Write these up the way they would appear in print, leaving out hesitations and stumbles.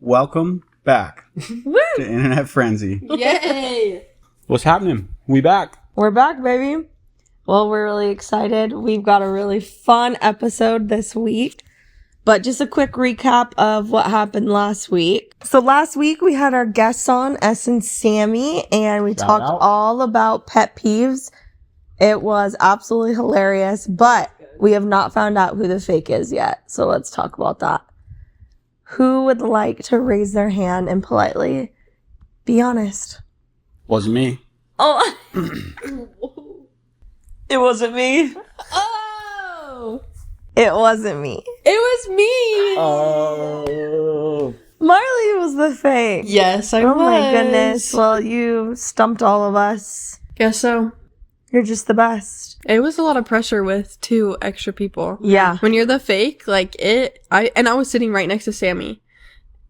Welcome back to Internet Frenzy. Yay! What's happening? We back. We're back, baby. Well, we're really excited. We've got a really fun episode this week. But just a quick recap of what happened last week. So last week we had our guests on, S and Sammy, and we talked all about pet peeves. It was absolutely hilarious, but we have not found out who the fake is yet. So let's talk about that. Who would like to raise their hand and politely be honest? Wasn't me. Oh, It wasn't me. oh, it wasn't me. It was me. Oh. Marley was the fake. Yes, I was. Oh my goodness. Well, you stumped all of us. Guess so. You're just the best. It was a lot of pressure with 2 extra people. Yeah. When you're the fake, I was sitting right next to Sammy.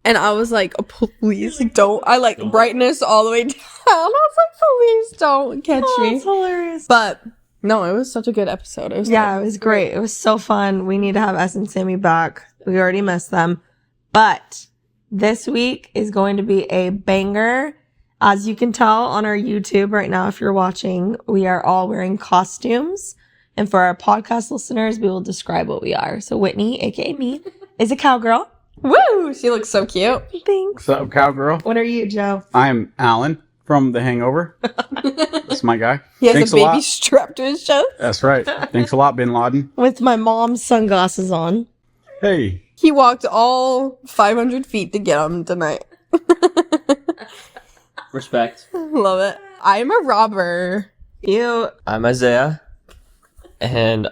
And I was like, oh, please don't. Brightness all the way down. I was like, please don't catch me. That's hilarious. But no, it was such a good episode. It was Yeah, it was great. It was so fun. We need to have S and Sammy back. We already missed them. But this week is going to be a banger. As you can tell on our YouTube right now, if you're watching, we are all wearing costumes. And for our podcast listeners, we will describe what we are. So Whitney, aka me, is a cowgirl. Woo! She looks so cute. Thanks. What's up, cowgirl? What are you, Joe? I'm Alan from The Hangover. That's my guy. He has Thanks a baby lot. strapped to his chest. That's right. Thanks a lot, Bin Laden. With my mom's sunglasses on. Hey. He walked all 500 feet to get him tonight. Respect. Love it. I'm a robber. You. I'm Isaiah, and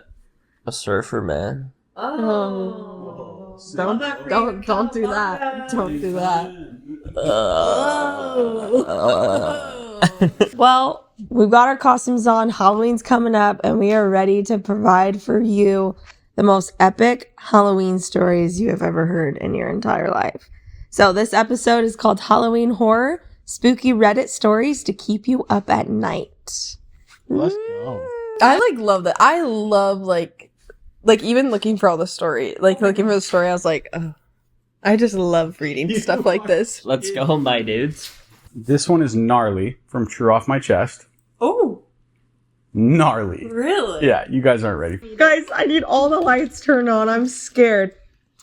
a surfer man. Oh. Don't do that. Don't do that. Well, we've got our costumes on. Halloween's coming up, and we are ready to provide for you the most epic Halloween stories you have ever heard in your entire life. So this episode is called Halloween Horror, Spooky Reddit Stories to Keep You Up at Night. Let's go. I love that. I love even looking for all the story. Looking for the story, I was like, oh, I just love reading stuff like this. Let's go, my dudes. This one is gnarly from True Off My Chest. Oh, Gnarly. really? Yeah, you guys aren't ready. Guys, I need all the lights turned on. I'm scared.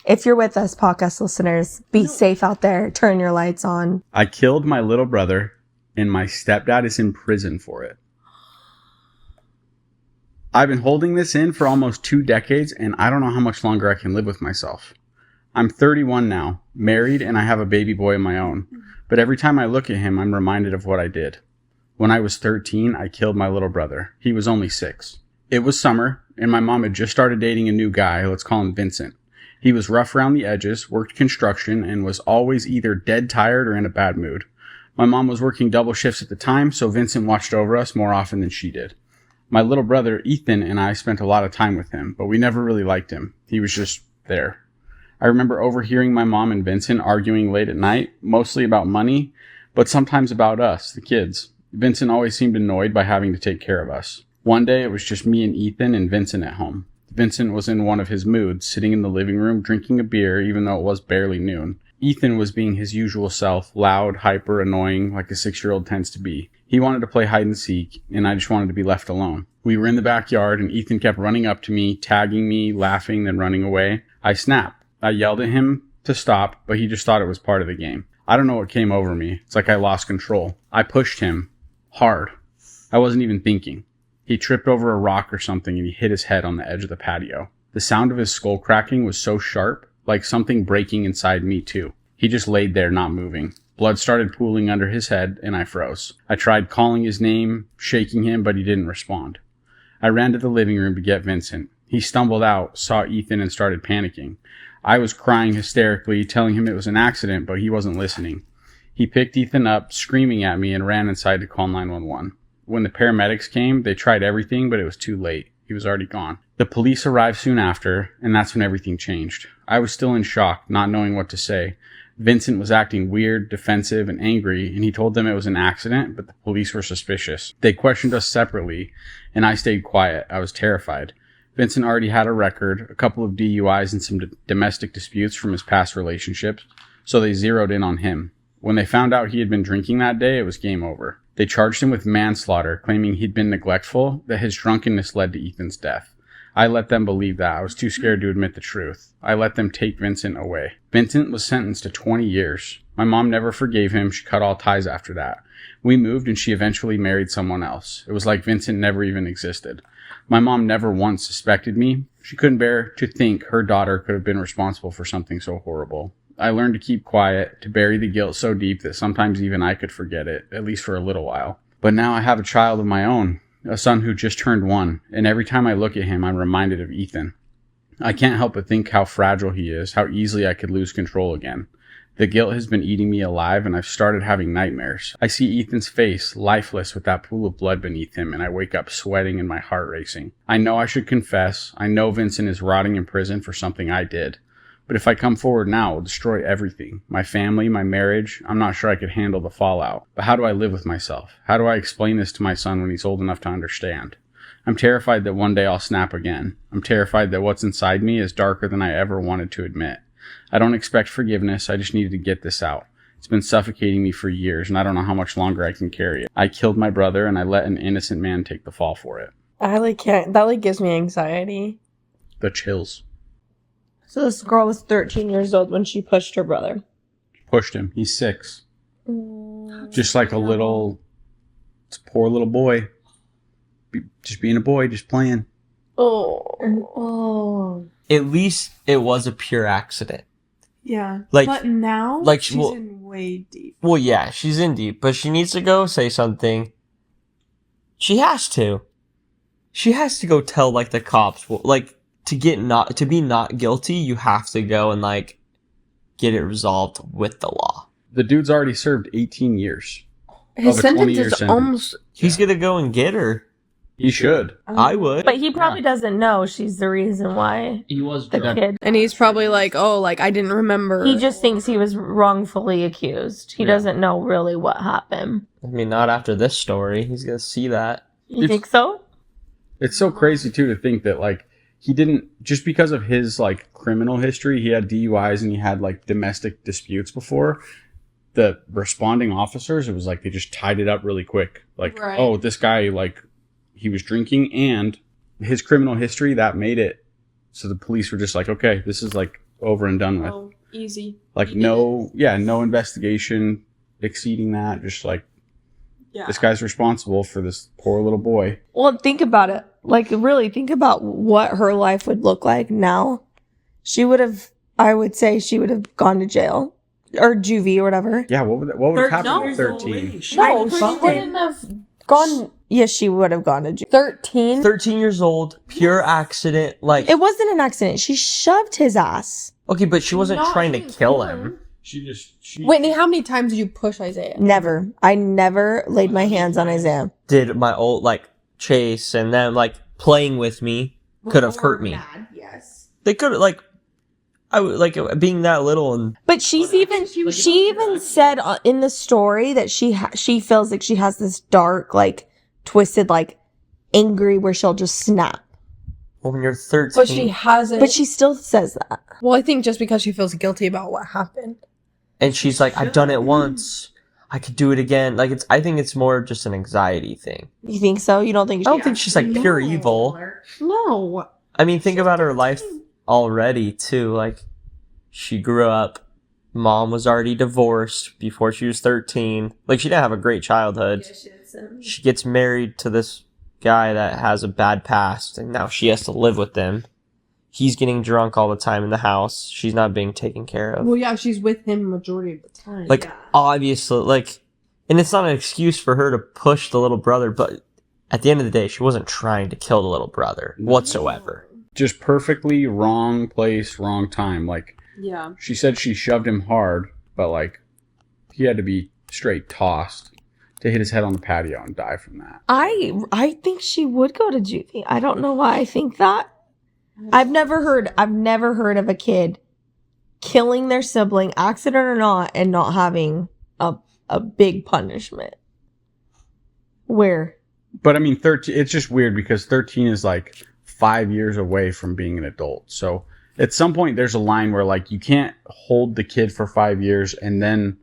If you're with us, podcast listeners, be safe out there. Turn your lights on. I killed my little brother, and my stepdad is in prison for it. I've been holding this in for almost 2 decades, and I don't know how much longer I can live with myself. I'm 31 now, married, and I have a baby boy of my own. But every time I look at him, I'm reminded of what I did. When I was 13, I killed my little brother. He was only 6. It was summer, and my mom had just started dating a new guy. Let's call him Vincent. He was rough around the edges, worked construction, and was always either dead tired or in a bad mood. My mom was working double shifts at the time, so Vincent watched over us more often than she did. My little brother, Ethan, and I spent a lot of time with him, but we never really liked him. He was just there. I remember overhearing my mom and Vincent arguing late at night, mostly about money, but sometimes about us, the kids. Vincent always seemed annoyed by having to take care of us. One day, it was just me and Ethan and Vincent at home. Vincent was in one of his moods, sitting in the living room drinking a beer, even though it was barely noon. Ethan was being his usual self, loud, hyper, annoying, like a 6-year-old tends to be. He wanted to play hide and seek, and I just wanted to be left alone. We were in the backyard, and Ethan kept running up to me, tagging me, laughing, then running away. I snapped. I yelled at him to stop, but he just thought it was part of the game. I don't know what came over me. It's like I lost control. I pushed him. Hard. I wasn't even thinking. He tripped over a rock or something, and he hit his head on the edge of the patio. The sound of his skull cracking was so sharp, like something breaking inside me too. He just laid there, not moving. Blood started pooling under his head, and I froze. I tried calling his name, shaking him, but he didn't respond. I ran to the living room to get Vincent. He stumbled out, saw Ethan, and started panicking. I was crying hysterically, telling him it was an accident, but he wasn't listening. He picked Ethan up, screaming at me, and ran inside to call 911. When the paramedics came, they tried everything, but it was too late. He was already gone. The police arrived soon after, and that's when everything changed. I was still in shock, not knowing what to say. Vincent was acting weird, defensive, and angry, and he told them it was an accident, but the police were suspicious. They questioned us separately, and I stayed quiet. I was terrified. Vincent already had a record, a couple of DUIs, and some domestic disputes from his past relationships. So they zeroed in on him. When they found out he had been drinking that day, it was game over. They charged him with manslaughter, claiming he'd been neglectful, that his drunkenness led to Ethan's death. I let them believe that. I was too scared to admit the truth. I let them take Vincent away. Vincent was sentenced to 20 years. My mom never forgave him. She cut all ties after that. We moved and she eventually married someone else. It was like Vincent never even existed. My mom never once suspected me. She couldn't bear to think her daughter could have been responsible for something so horrible. I learned to keep quiet, to bury the guilt so deep that sometimes even I could forget it, at least for a little while. But now I have a child of my own, a son who just turned 1, and every time I look at him, I'm reminded of Ethan. I can't help but think how fragile he is, how easily I could lose control again. The guilt has been eating me alive, and I've started having nightmares. I see Ethan's face, lifeless with that pool of blood beneath him, and I wake up sweating and my heart racing. I know I should confess. I know Vincent is rotting in prison for something I did. But if I come forward now, it will destroy everything. My family, my marriage. I'm not sure I could handle the fallout. But how do I live with myself? How do I explain this to my son when he's old enough to understand? I'm terrified that one day I'll snap again. I'm terrified that what's inside me is darker than I ever wanted to admit. I don't expect forgiveness. I just needed to get this out. It's been suffocating me for years, and I don't know how much longer I can carry it. I killed my brother, and I let an innocent man take the fall for it. I can't. That gives me anxiety. The chills. So this girl was 13 years old when she pushed her brother. Pushed him. He's 6. Just like it's a poor little boy. Just being a boy, just playing. Oh. At least it was a pure accident. Yeah. But now she's in way deep. Well, yeah, she's in deep, but she needs to go say something. She has to. She has to go tell, the cops, to be not guilty, you have to go and, get it resolved with the law. The dude's already served 18 years. His Of a 20-year sentence is sentence. almost... He's gonna go and get her. He should. I would. But he probably doesn't know she's the reason why He was the kid. And he's probably like, I didn't remember. He just thinks he was wrongfully accused. He Yeah. doesn't know really what happened. I mean, not after this story. He's gonna see that. You think so? It's so crazy, too, to think that, he didn't, just because of his, criminal history, he had DUIs and he had, domestic disputes before. The responding officers, it was they just tied it up really quick. Right. Oh, this guy, he was drinking and his criminal history, that made it. So the police were just okay, this is over and done with. Oh, easy. No investigation exceeding that. Just Yeah. this guy's responsible for this poor little boy. Well, think about it. Really think about what her life would look like now. I would say she would have gone to jail. Or juvie or whatever. Yeah, what would have happened at 13? No, she wouldn't have gone. Yes, she would have gone to jail. 13? 13 years old, pure accident. It wasn't an accident. She shoved his ass. Okay, but she wasn't trying to kill him. She Whitney, how many times did you push Isaiah? Never. I never laid my hands on Isaiah. Did my old, chase and then, playing with me could have hurt me. Yes. They could have, I would, being that little and... But she even said in the story that she feels like she has this dark, twisted, angry where she'll just snap. Well, when you're 13... But she hasn't. But she still says that. Well, I think just because she feels guilty about what happened. And she's like, I've done it once. I could do it again. I think it's more just an anxiety thing. You think so? You don't think? I don't think she's, pure evil. No. I mean, think about her life already, too. She grew up, mom was already divorced before she was 13. She didn't have a great childhood. She gets married to this guy that has a bad past, and now she has to live with them. He's getting drunk all the time in the house. She's not being taken care of. Well, yeah, she's with him majority of the time. Obviously, and it's not an excuse for her to push the little brother, but at the end of the day, she wasn't trying to kill the little brother whatsoever. just perfectly wrong place, wrong time. Yeah. She said she shoved him hard, but he had to be straight tossed to hit his head on the patio and die from that. I think she would go to juvie. I don't know why I think that. I've never heard of a kid killing their sibling, accident or not, and not having a big punishment. Where? But I mean, 13. It's just weird because 13 is 5 years away from being an adult. So At some point, there's a line where like you can't hold the kid for 5 years and then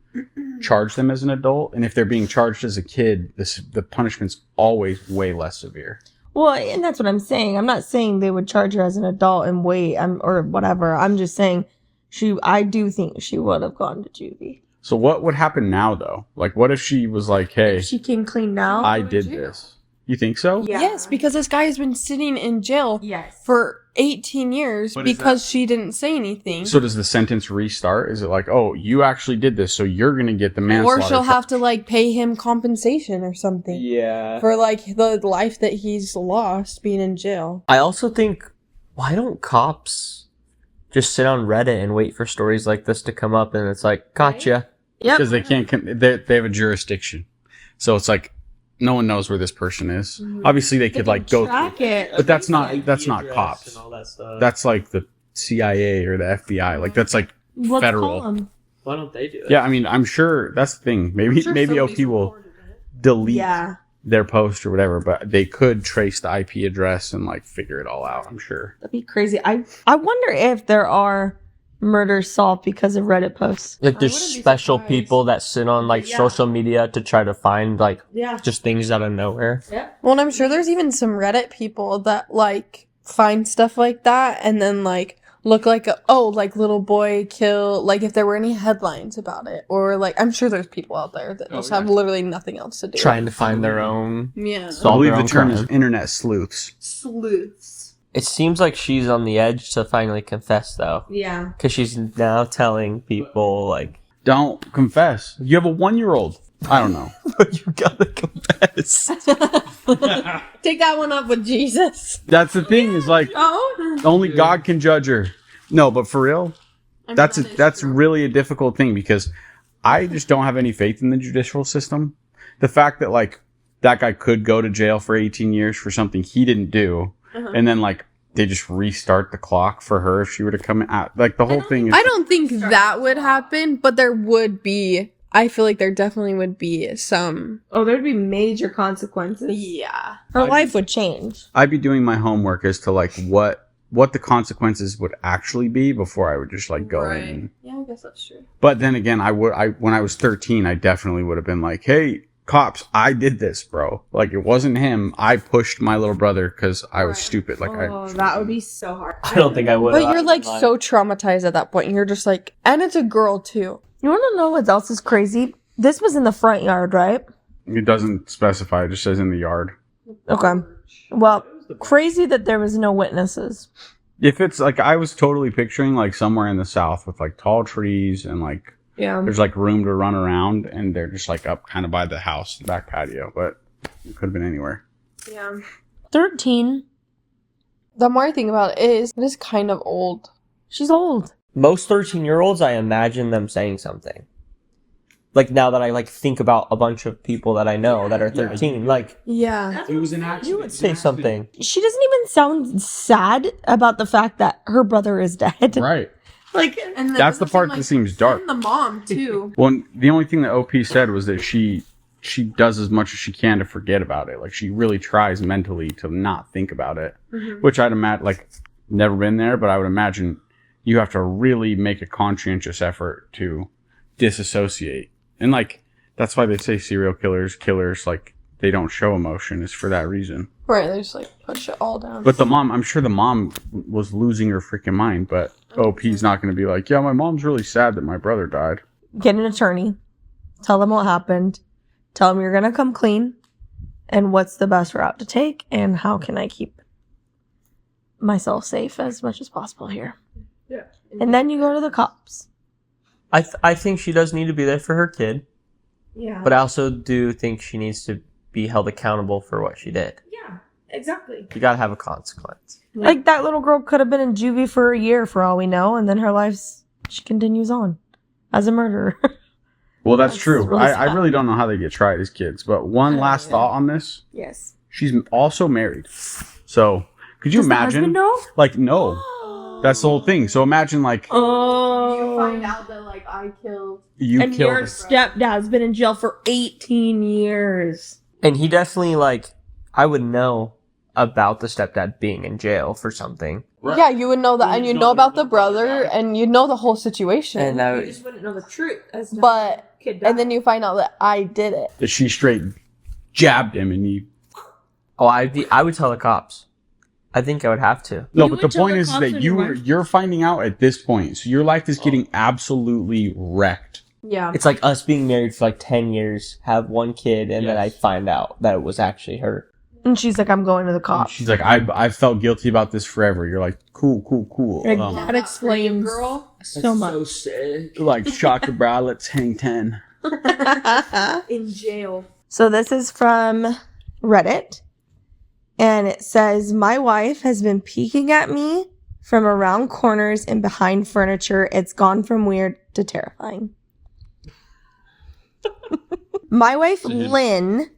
charge them as an adult. And if they're being charged as a kid, the punishment's always way less severe. Well, and that's what I'm saying. I'm not saying they would charge her as an adult and wait, or whatever. I'm just saying I do think she would have gone to juvie. So what would happen now, though? Like, what if she was like, hey, She came clean now. I did this. You think so? Yeah. Yes, because this guy has been sitting in jail Yes. for 18 years But is because she didn't say anything. So does the sentence restart? Is it like, oh, you actually did this, so you're going to get the manslaughter? Or she'll have to like pay him compensation or something Yeah. for like the life that he's lost being in jail. I also think, why don't cops just sit on Reddit and wait for stories like this to come up and it's like, gotcha. Yep. Because they can't, they have a jurisdiction. So it's like, no one knows where this person is. Obviously, they could like go track through. it. But that's not cops. And all that stuff. That's like the CIA or the FBI. Like that's like Let's federal. call 'em. Why don't they do it? Yeah, I mean, I'm sure that's the thing. Maybe OP will delete Yeah. their post or whatever, but they could trace the IP address and like figure it all out. I'm sure. That'd be crazy. I wonder if there are murders solved because of Reddit posts. Like there's wouldn't be special surprised. people that sit on like Yeah. social media to try to find like Yeah. just things out of nowhere. Well, and I'm sure there's even some Reddit people that like find stuff like that and then like look like like little boy kill, like if there were any headlines about it, or like I'm sure there's people out there that just have literally nothing else to do. Trying to find their own. Yeah. I Solve believe their the own term is crime. internet sleuths. Sleuths. It seems like she's on the edge to finally confess though, Yeah. because she's now telling people like, Don't confess. You have a 1-year-old. I don't know. "But you gotta confess." Take that one up with Jesus. That's the thing. Is like Oh. only God can judge her. No, but for real, that's really a difficult thing because I just don't have any faith in the judicial system. The fact that like that guy could go to jail for 18 years for something he didn't do, and then like they just restart the clock for her if she were to come out. Like the whole thing is. I don't think that would happen, but there would be. I feel like there definitely would be some. Oh, there'd be major consequences. Yeah. Her life would change. I'd be doing my homework as to like what the consequences would actually be before I would just like go in. Yeah, I guess that's true. But then again, when I was 13, I definitely would have been like, hey, cops, I did this, bro. Like it wasn't him. I pushed my little brother because I was stupid. Like That would be so hard. I don't think I would. But you're like so traumatized at that point. And you're just like, and it's a girl too. You want to know what else is crazy? This was in the front yard, right? it doesn't specify. It just says in the yard. Okay. Well, crazy that there was no witnesses. If it's like, I was totally picturing like somewhere in the South with like tall trees and like Yeah. there's like room to run around and they're just like up kind of by the house, the back patio, but it could have been anywhere. Yeah. 13. The more I think about it is kind of old. She's old. Most 13-year-olds, I imagine them saying something. Like, now that I, like, think about a bunch of people that I know that are 13, like, Yeah. It was an accident. you would say something. She doesn't even sound sad about the fact that her brother is dead. Right. Like, And That's the part that seems dark. And the mom too. Well, the only thing that OP said was that she does as much as she can to forget about it. Like, she really tries mentally to not think about it, which I'd imagine, like, never been there, but I would imagine you have to really make a conscientious effort to disassociate. And, like, that's why they say serial killers, like, they don't show emotion. It's for that reason. Right, they just like push it all down. But the mom, I'm sure the mom was losing her freaking mind, but OP's not going to be like, yeah, my mom's really sad that my brother died. get an attorney. Tell them what happened. Tell them you're going to come clean. And what's the best route to take. And how can I keep myself safe as much as possible here. Yeah. And then you go to the cops. I think she does need to be there for her kid, Yeah. but I also do think she needs to be held accountable for what she did. Yeah, exactly. You gotta have a consequence. Like, that little girl could have been in juvie for a year for all we know. And then her life, she continues on as a murderer. Well, that's That's true. really I sad. really don't know how they get tried as kids. But one last thought on this. Yes. She's also married. So, could you Does the imagine? husband know? Like, no. That's the whole thing. So imagine, like, Oh. out that like I killed. you And killed your stepdad's been in jail for 18 years. And he definitely, like, I would know about the stepdad being in jail for something. Right. Yeah, you would know that, You and you don't know about know the about the brother, guy. and you know the whole situation. And I You was, just wouldn't know the truth. As to how But the kid died. and then you find out that I did it. That she straight jabbed him, and he. I would tell the cops. I think I would have to. No, You but the would tell point the is cops that when your wife- you're finding out at this point, so your life is getting absolutely wrecked. Yeah. It's like us being married for like 10 years, have one kid, and then I Yes. find out that it was actually her. And she's like, I'm going to the And cops. she's like, I've felt guilty about this forever. You're like, cool. Like, Um, that explains so much. sick. like, shocker, bro. Let's hang 10. In jail. So this is from Reddit. And it says, my wife has been peeking at me from around corners and behind furniture. It's gone from weird to terrifying. My wife, Lynn.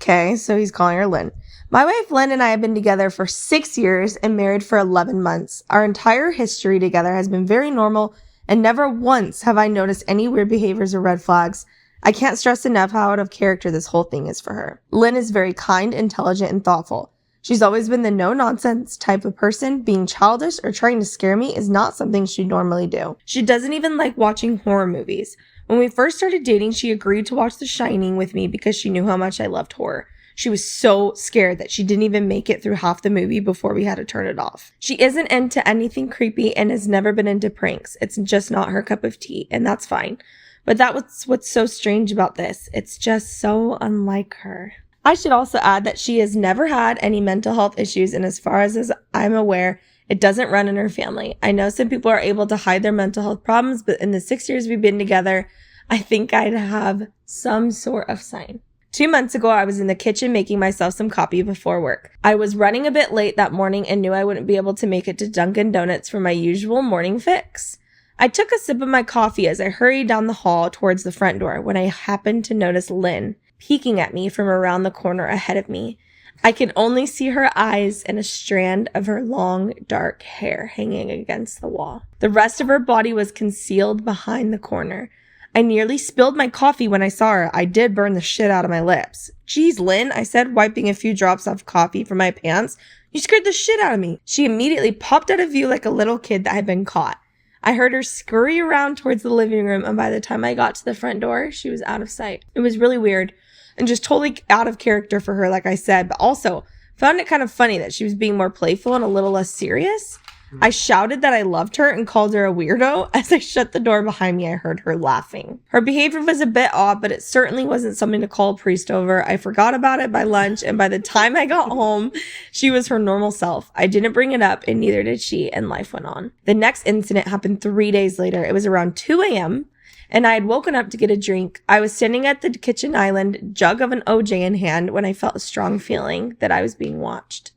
Okay, so he's calling her Lynn. My wife, Lynn, and I have been together for 6 years and married for 11 months. Our entire history together has been very normal, and never once have I noticed any weird behaviors or red flags. I can't stress enough how out of character this whole thing is for her. Lynn is very kind, intelligent, and thoughtful. She's always been the no-nonsense type of person. Being childish or trying to scare me is not something she'd normally do. She doesn't even like watching horror movies. When we first started dating, she agreed to watch The Shining with me because she knew how much I loved horror. She was so scared that she didn't even make it through half the movie before we had to turn it off. She isn't into anything creepy and has never been into pranks. It's just not her cup of tea, and that's fine. But that's what's so strange about this. It's just so unlike her. I should also add that she has never had any mental health issues, and as far as I'm aware, it doesn't run in her family. I know some people are able to hide their mental health problems, but in the 6 years we've been together, I think I'd have some sort of sign. 2 months ago, I was in the kitchen making myself some coffee before work. I was running a bit late that morning and knew I wouldn't be able to make it to Dunkin' Donuts for my usual morning fix. I took a sip of my coffee as I hurried down the hall towards the front door when I happened to notice Lynn peeking at me from around the corner ahead of me. I could only see her eyes and a strand of her long, dark hair hanging against the wall. The rest of her body was concealed behind the corner. I nearly spilled my coffee when I saw her. I did burn the shit out of my lips. Geez, Lynn, I said, wiping a few drops of coffee from my pants. You scared the shit out of me. She immediately popped out of view like a little kid that had been caught. I heard her scurry around towards the living room, and by the time I got to the front door, she was out of sight. It was really weird and just totally out of character for her, like I said, but also found it kind of funny that she was being more playful and a little less serious. I shouted that I loved her and called her a weirdo. As I shut the door behind me, I heard her laughing. Her behavior was a bit odd, but it certainly wasn't something to call a priest over. I forgot about it by lunch, and by the time I got home, she was her normal self. I didn't bring it up, and neither did she, and life went on. The next incident happened 3 days later. It was around 2 a.m., and I had woken up to get a drink. I was standing at the kitchen island, jug of an OJ in hand, when I felt a strong feeling that I was being watched.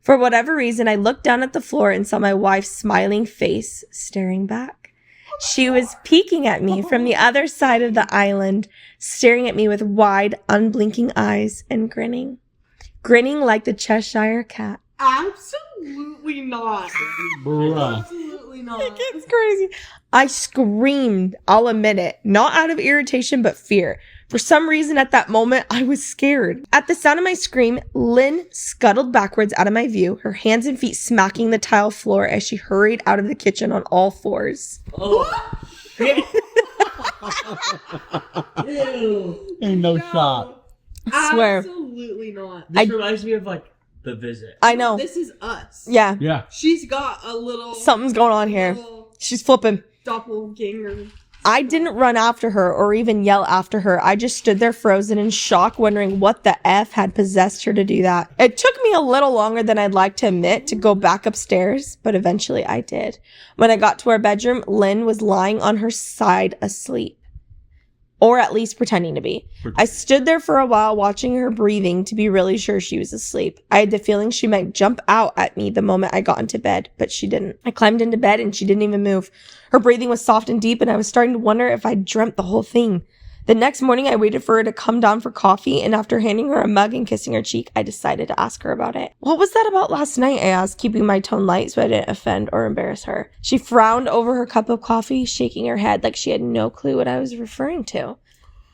For whatever reason, I looked down at the floor and saw my wife's smiling face staring back. She was peeking at me from the other side of the island, staring at me with wide, unblinking eyes and grinning. Grinning like the Cheshire Cat. Absolutely not. Bruh. Absolutely not. It's crazy. I screamed, I'll admit it, not out of irritation, but fear. For some reason at that moment, I was scared. At the sound of my scream, Lynn scuttled backwards out of my view, her hands and feet smacking the tile floor as she hurried out of the kitchen on all fours. Ain't no shot. I swear. Absolutely not. This reminds me of like The Visit. I know. This is us. Yeah. Yeah. She's got a little Something's going on here. little She's flipping. doppelganger. I didn't run after her or even yell after her. I just stood there frozen in shock, wondering what the F had possessed her to do that. It took me a little longer than I'd like to admit to go back upstairs, but eventually I did. When I got to our bedroom, Lynn was lying on her side asleep. Or at least pretending to be. I stood there for a while watching her breathing to be really sure she was asleep. I had the feeling she might jump out at me the moment I got into bed, but she didn't. I climbed into bed and she didn't even move. Her breathing was soft and deep, and I was starting to wonder if I'd dreamt the whole thing. The next morning, I waited for her to come down for coffee, and after handing her a mug and kissing her cheek, I decided to ask her about it. What was that about last night? I asked, keeping my tone light so I didn't offend or embarrass her. She frowned over her cup of coffee, shaking her head like she had no clue what I was referring to.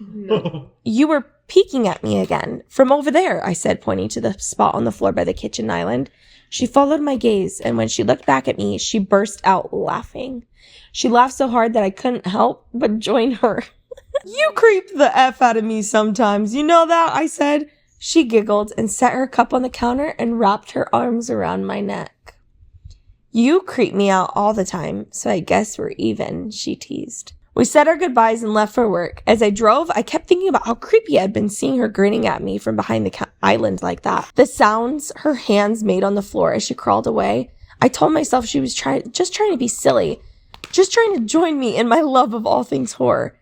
No. You were peeking at me again. From over there, I said, pointing to the spot on the floor by the kitchen island. She followed my gaze, and when she looked back at me, she burst out laughing. She laughed so hard that I couldn't help but join her. You creep the F out of me sometimes, you know that? I said. She giggled and set her cup on the counter and wrapped her arms around my neck. You creep me out all the time, so I guess we're even, she teased. We said our goodbyes and left for work. As I drove, I kept thinking about how creepy I'd been seeing her grinning at me from behind the island like that. The sounds her hands made on the floor as she crawled away. I told myself she was just trying to be silly, just trying to join me in my love of all things horror.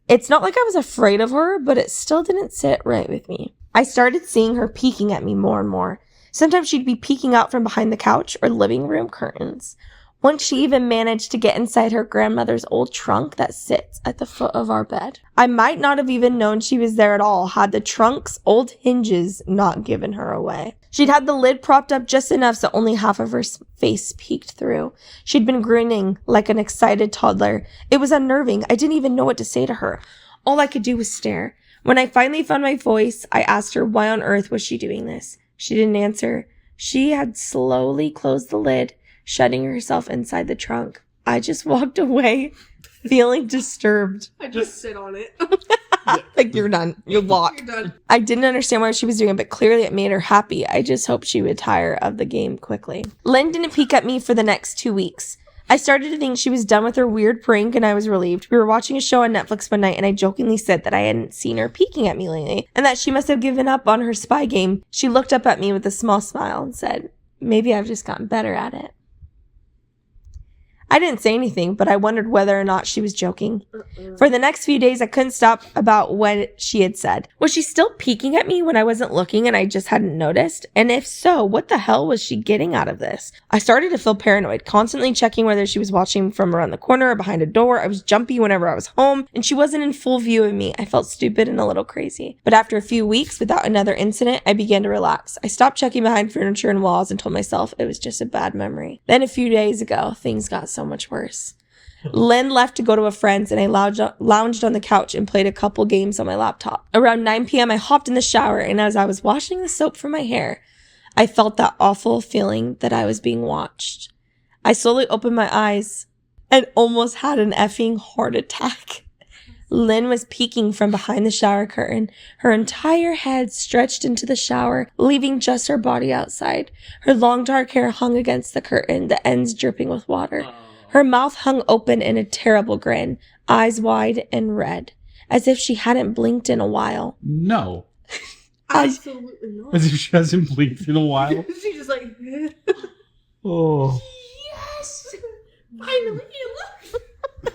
It's not like I was afraid of her, but it still didn't sit right with me. I started seeing her peeking at me more and more. Sometimes she'd be peeking out from behind the couch or living room curtains. Once she even managed to get inside her grandmother's old trunk that sits at the foot of our bed. I might not have even known she was there at all had the trunk's old hinges not given her away. She'd had the lid propped up just enough so only half of her face peeked through. She'd been grinning like an excited toddler. It was unnerving. I didn't even know what to say to her. All I could do was stare. When I finally found my voice, I asked her why on earth was she doing this. She didn't answer. She had slowly closed the lid, shutting herself inside the trunk. I just walked away, feeling disturbed. I just sit on it. Like, you're done. You're locked. You're done. I didn't understand why she was doing it, but clearly it made her happy. I just hoped she would tire of the game quickly. Lynn didn't peek at me for the next 2 weeks. I started to think she was done with her weird prank, and I was relieved. We were watching a show on Netflix one night, and I jokingly said that I hadn't seen her peeking at me lately, and that she must have given up on her spy game. She looked up at me with a small smile and said, "Maybe I've just gotten better at it." I didn't say anything, but I wondered whether or not she was joking. For the next few days, I couldn't stop about what she had said. Was she still peeking at me when I wasn't looking and I just hadn't noticed? And if so, what the hell was she getting out of this? I started to feel paranoid, constantly checking whether she was watching from around the corner or behind a door. I was jumpy whenever I was home, and she wasn't in full view of me. I felt stupid and a little crazy. But after a few weeks without another incident, I began to relax. I stopped checking behind furniture and walls and told myself it was just a bad memory. Then a few days ago, things got so much worse. Lynn left to go to a friend's, and I lounged on the couch and played a couple games on my laptop. Around 9 p.m., I hopped in the shower, and as I was washing the soap from my hair, I felt that awful feeling that I was being watched. I slowly opened my eyes and almost had an effing heart attack. Lynn was peeking from behind the shower curtain, her entire head stretched into the shower, leaving just her body outside. Her long dark hair hung against the curtain, the ends dripping with water. Her mouth hung open in a terrible grin, eyes wide and red, as if she hadn't blinked in a while. No. Absolutely not. As if she hasn't blinked in a while. She just like, Oh. yes, finally, look.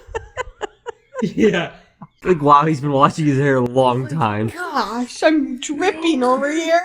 Yeah. Like, wow, he's been watching his hair a long time. Gosh, I'm dripping over here.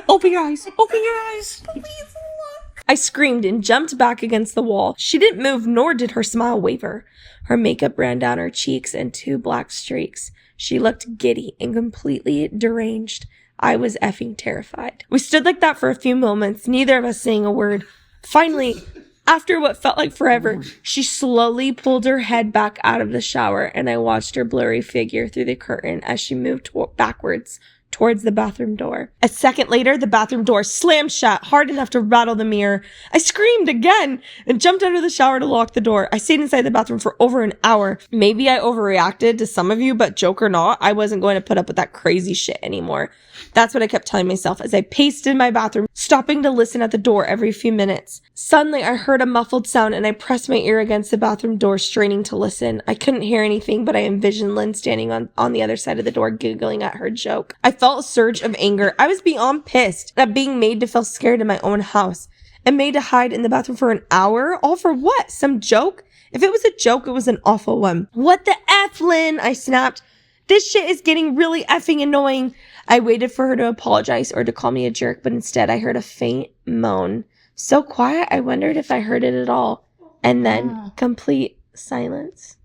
Open your eyes. Open your eyes. Please look. I screamed and jumped back against the wall. She didn't move, nor did her smile waver. Her makeup ran down her cheeks in 2 black streaks. She looked giddy and completely deranged. I was effing terrified. We stood like that for a few moments, neither of us saying a word. Finally, after what felt like forever, she slowly pulled her head back out of the shower, and I watched her blurry figure through the curtain as she moved backwards towards the bathroom door. A second later, the bathroom door slammed shut hard enough to rattle the mirror. I screamed again and jumped out of the shower to lock the door. I stayed inside the bathroom for over an hour. Maybe I overreacted to some of you, but joke or not, I wasn't going to put up with that crazy shit anymore. That's what I kept telling myself as I paced in my bathroom, stopping to listen at the door every few minutes. Suddenly, I heard a muffled sound and I pressed my ear against the bathroom door, straining to listen. I couldn't hear anything, but I envisioned Lynn standing on the other side of the door, giggling at her joke. I felt a surge of anger. I was beyond pissed at being made to feel scared in my own house and made to hide in the bathroom for an hour. All for what? Some joke? If it was a joke, it was an awful one. What the F, Lynn? I snapped. This shit is getting really effing annoying. I waited for her to apologize or to call me a jerk, but instead I heard a faint moan. So quiet, I wondered if I heard it at all. And then complete silence.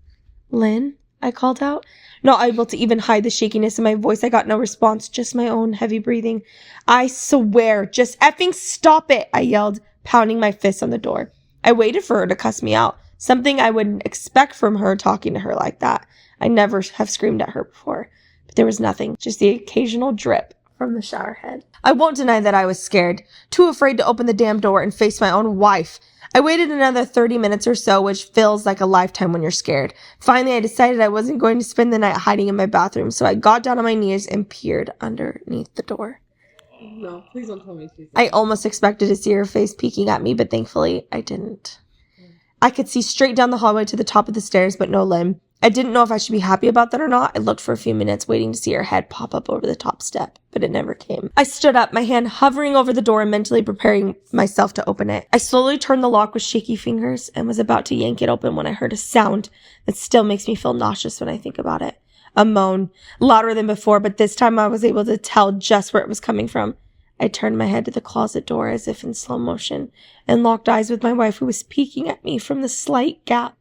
Lynn? I called out. Not able to even hide the shakiness in my voice, I got no response, just my own heavy breathing. I swear, just effing stop it, I yelled, pounding my fist on the door. I waited for her to cuss me out, something I wouldn't expect from her talking to her like that. I never have screamed at her before. But there was nothing, just the occasional drip from the shower head. I won't deny that I was scared, too afraid to open the damn door and face my own wife. I waited another 30 minutes or so, which feels like a lifetime when you're scared. Finally, I decided I wasn't going to spend the night hiding in my bathroom, so I got down on my knees and peered underneath the door. No, please don't tell me she's I almost expected to see her face peeking at me, but thankfully I didn't. I could see straight down the hallway to the top of the stairs, but no Lynn. I didn't know if I should be happy about that or not. I looked for a few minutes, waiting to see her head pop up over the top step, but it never came. I stood up, my hand hovering over the door and mentally preparing myself to open it. I slowly turned the lock with shaky fingers and was about to yank it open when I heard a sound that still makes me feel nauseous when I think about it. A moan, louder than before, but this time I was able to tell just where it was coming from. I turned my head to the closet door as if in slow motion and locked eyes with my wife, who was peeking at me from the slight gap.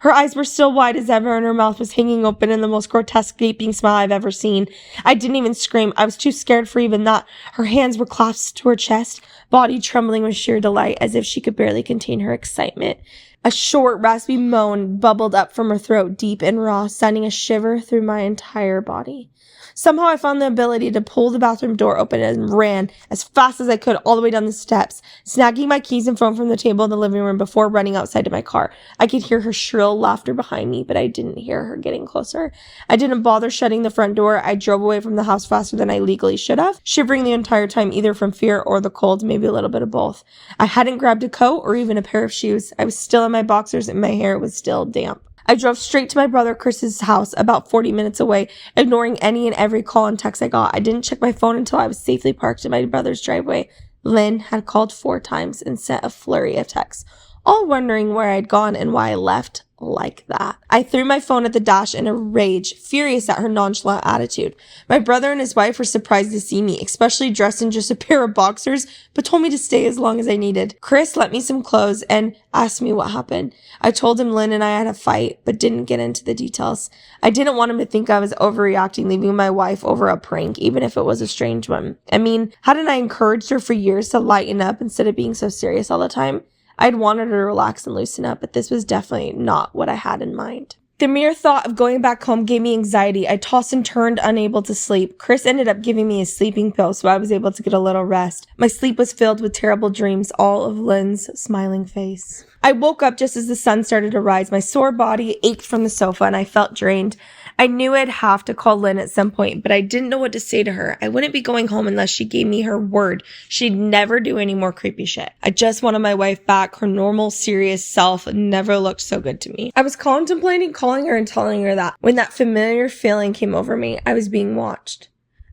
Her eyes were still wide as ever and her mouth was hanging open in the most grotesque gaping smile I've ever seen. I didn't even scream. I was too scared for even that. Her hands were clasped to her chest, body trembling with sheer delight as if she could barely contain her excitement. A short, raspy moan bubbled up from her throat, deep and raw, sending a shiver through my entire body. Somehow I found the ability to pull the bathroom door open and ran as fast as I could all the way down the steps, snagging my keys and phone from the table in the living room before running outside to my car. I could hear her shrill laughter behind me, but I didn't hear her getting closer. I didn't bother shutting the front door. I drove away from the house faster than I legally should have, shivering the entire time either from fear or the cold, maybe a little bit of both. I hadn't grabbed a coat or even a pair of shoes. I was still in my boxers and my hair was still damp. I drove straight to my brother Chris's house, about 40 minutes away, ignoring any and every call and text I got. I didn't check my phone until I was safely parked in my brother's driveway. Lynn had called 4 times and sent a flurry of texts, all wondering where I'd gone and why I left like that. I threw my phone at the dash in a rage, furious at her nonchalant attitude. My brother and his wife were surprised to see me, especially dressed in just a pair of boxers, but told me to stay as long as I needed. Chris lent me some clothes and asked me what happened. I told him Lynn and I had a fight, but didn't get into the details. I didn't want him to think I was overreacting, leaving my wife over a prank, even if it was a strange one. I mean, hadn't I encouraged her for years to lighten up instead of being so serious all the time? I'd wanted her to relax and loosen up, but this was definitely not what I had in mind. The mere thought of going back home gave me anxiety. I tossed and turned, unable to sleep. Chris ended up giving me a sleeping pill, so I was able to get a little rest. My sleep was filled with terrible dreams, all of Lynn's smiling face. I woke up just as the sun started to rise. My sore body ached from the sofa, and I felt drained. I knew I'd have to call Lynn at some point, but I didn't know what to say to her. I wouldn't be going home unless she gave me her word she'd never do any more creepy shit. I just wanted my wife back. Her normal, serious self never looked so good to me. I was contemplating calling her and telling her that when that familiar feeling came over me, I was being watched.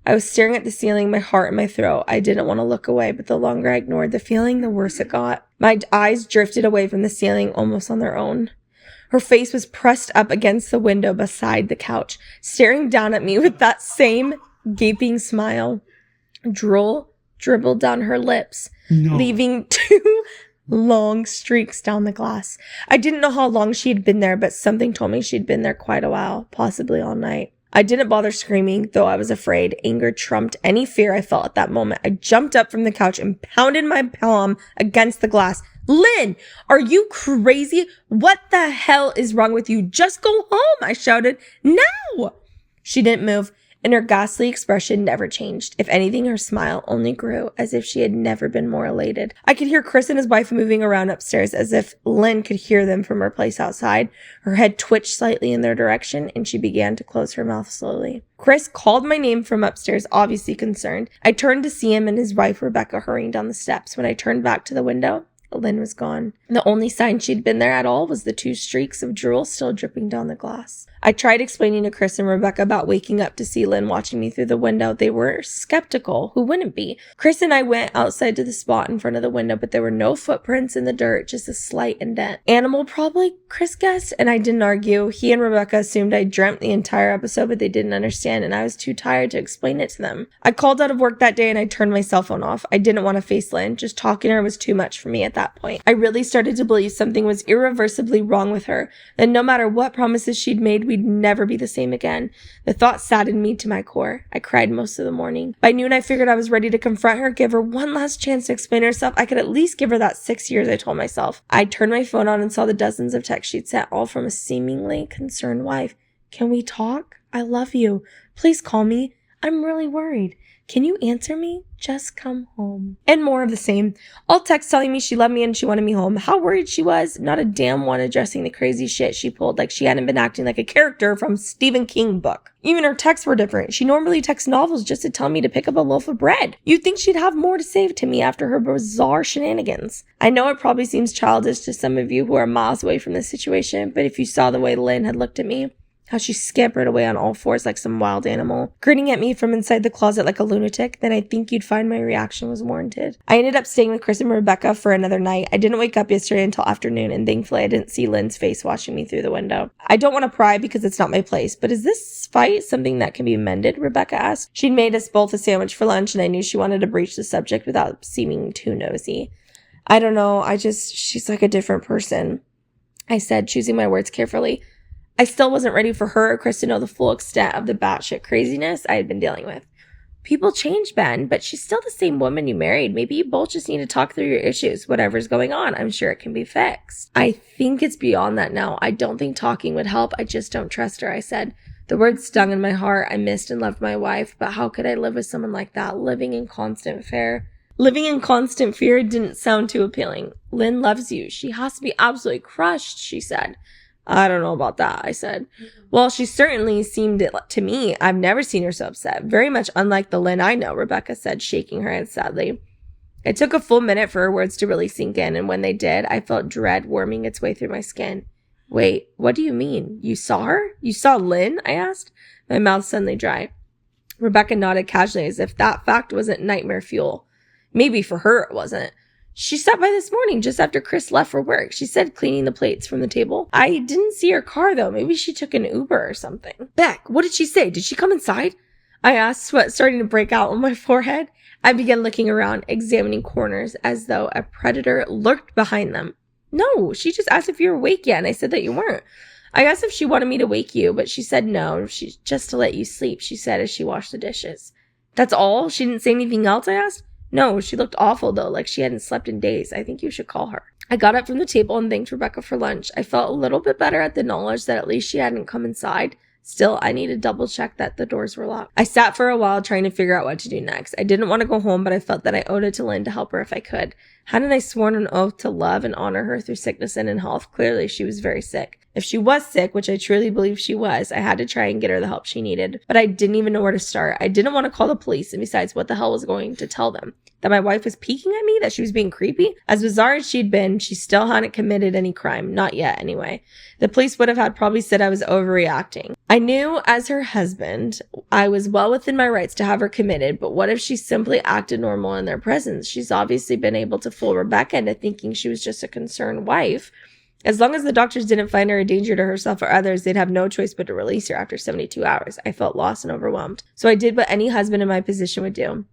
I was staring at the ceiling, my heart in my throat. I didn't want to look away, but the longer I ignored the feeling, the worse it got. My eyes drifted away from the ceiling almost on their own. Her face was pressed up against the window beside the couch, staring down at me with that same gaping smile. Drool dribbled down her lips, leaving 2 long streaks down the glass. I didn't know how long she had been there, but something told me she'd been there quite a while, possibly all night. I didn't bother screaming, though I was afraid. Anger trumped any fear I felt at that moment. I jumped up from the couch and pounded my palm against the glass. Lynn, are you crazy? What the hell is wrong with you? Just go home, I shouted. Now! She didn't move, and her ghastly expression never changed. If anything, her smile only grew, as if she had never been more elated. I could hear Chris and his wife moving around upstairs, as if Lynn could hear them from her place outside. Her head twitched slightly in their direction, and she began to close her mouth slowly. Chris called my name from upstairs, obviously concerned. I turned to see him and his wife, Rebecca, hurrying down the steps. When I turned back to the window, Lynn was gone. The only sign she'd been there at all was the 2 streaks of drool still dripping down the glass. I tried explaining to Chris and Rebecca about waking up to see Lynn watching me through the window. They were skeptical. Who wouldn't be? Chris and I went outside to the spot in front of the window, but there were no footprints in the dirt, just a slight indent. Animal probably, Chris guessed, and I didn't argue. He and Rebecca assumed I dreamt the entire episode, but they didn't understand, and I was too tired to explain it to them. I called out of work that day and I turned my cell phone off. I didn't want to face Lynn. Just talking to her was too much for me at that point. I really started to believe something was irreversibly wrong with her, that no matter what promises she'd made, we'd never be the same again. The thought saddened me to my core. I cried most of the morning. By noon, I figured I was ready to confront her, give her one last chance to explain herself. I could at least give her that 6 years, I told myself. I turned my phone on and saw the dozens of texts she'd sent, all from a seemingly concerned wife. Can we talk? I love you. Please call me. I'm really worried. Can you answer me? Just come home. And more of the same. All texts telling me she loved me and she wanted me home. How worried she was. Not a damn one addressing the crazy shit she pulled like she hadn't been acting like a character from Stephen King book. Even her texts were different. She normally texts novels just to tell me to pick up a loaf of bread. You'd think she'd have more to say to me after her bizarre shenanigans. I know it probably seems childish to some of you who are miles away from this situation, but if you saw the way Lynn had looked at me, how she scampered away on all fours like some wild animal, grinning at me from inside the closet like a lunatic, then I think you'd find my reaction was warranted. I ended up staying with Chris and Rebecca for another night. I didn't wake up yesterday until afternoon, and thankfully I didn't see Lynn's face watching me through the window. I don't want to pry because it's not my place, but is this fight something that can be mended? Rebecca asked. She'd made us both a sandwich for lunch, and I knew she wanted to breach the subject without seeming too nosy. I don't know, she's like a different person, I said, choosing my words carefully. I still wasn't ready for her or Chris to know the full extent of the batshit craziness I had been dealing with. People change, Ben, but she's still the same woman you married. Maybe you both just need to talk through your issues. Whatever's going on, I'm sure it can be fixed. I think it's beyond that now. I don't think talking would help. I just don't trust her, I said. The words stung in my heart. I missed and loved my wife, but how could I live with someone like that, living in constant fear? Living in constant fear didn't sound too appealing. Lynn loves you. She has to be absolutely crushed, she said. I don't know about that, I said. Well, she certainly seemed it to me. I've never seen her so upset. Very much unlike the Lynn I know, Rebecca said, shaking her head sadly. It took a full minute for her words to really sink in, and when they did, I felt dread worming its way through my skin. Wait, what do you mean? You saw her? You saw Lynn? I asked, my mouth suddenly dry. Rebecca nodded casually as if that fact wasn't nightmare fuel. Maybe for her it wasn't. She stopped by this morning just after Chris left for work. She said cleaning the plates from the table. I didn't see her car, though. Maybe she took an Uber or something. Beck, what did she say? Did she come inside? I asked, sweat starting to break out on my forehead. I began looking around, examining corners as though a predator lurked behind them. No, she just asked if you were awake yet, and I said that you weren't. I asked if she wanted me to wake you, but she said no. She's just to let you sleep, she said as she washed the dishes. That's all? She didn't say anything else, I asked. No, she looked awful, though, like she hadn't slept in days. I think you should call her. I got up from the table and thanked Rebecca for lunch. I felt a little bit better at the knowledge that at least she hadn't come inside. Still, I needed to double check that the doors were locked. I sat for a while trying to figure out what to do next. I didn't want to go home, but I felt that I owed it to Lynn to help her if I could. Hadn't I sworn an oath to love and honor her through sickness and in health? Clearly, she was very sick. If she was sick, which I truly believe she was, I had to try and get her the help she needed. But I didn't even know where to start. I didn't want to call the police, and besides, what the hell was I going to tell them? That my wife was peeking at me? That she was being creepy? As bizarre as she'd been, she still hadn't committed any crime. Not yet, anyway. The police would have had probably said I was overreacting. I knew, as her husband, I was well within my rights to have her committed, but what if she simply acted normal in their presence? She's obviously been able to fool Rebecca into thinking she was just a concerned wife. As long as the doctors didn't find her a danger to herself or others, they'd have no choice but to release her after 72 hours. I felt lost and overwhelmed. So I did what any husband in my position would do.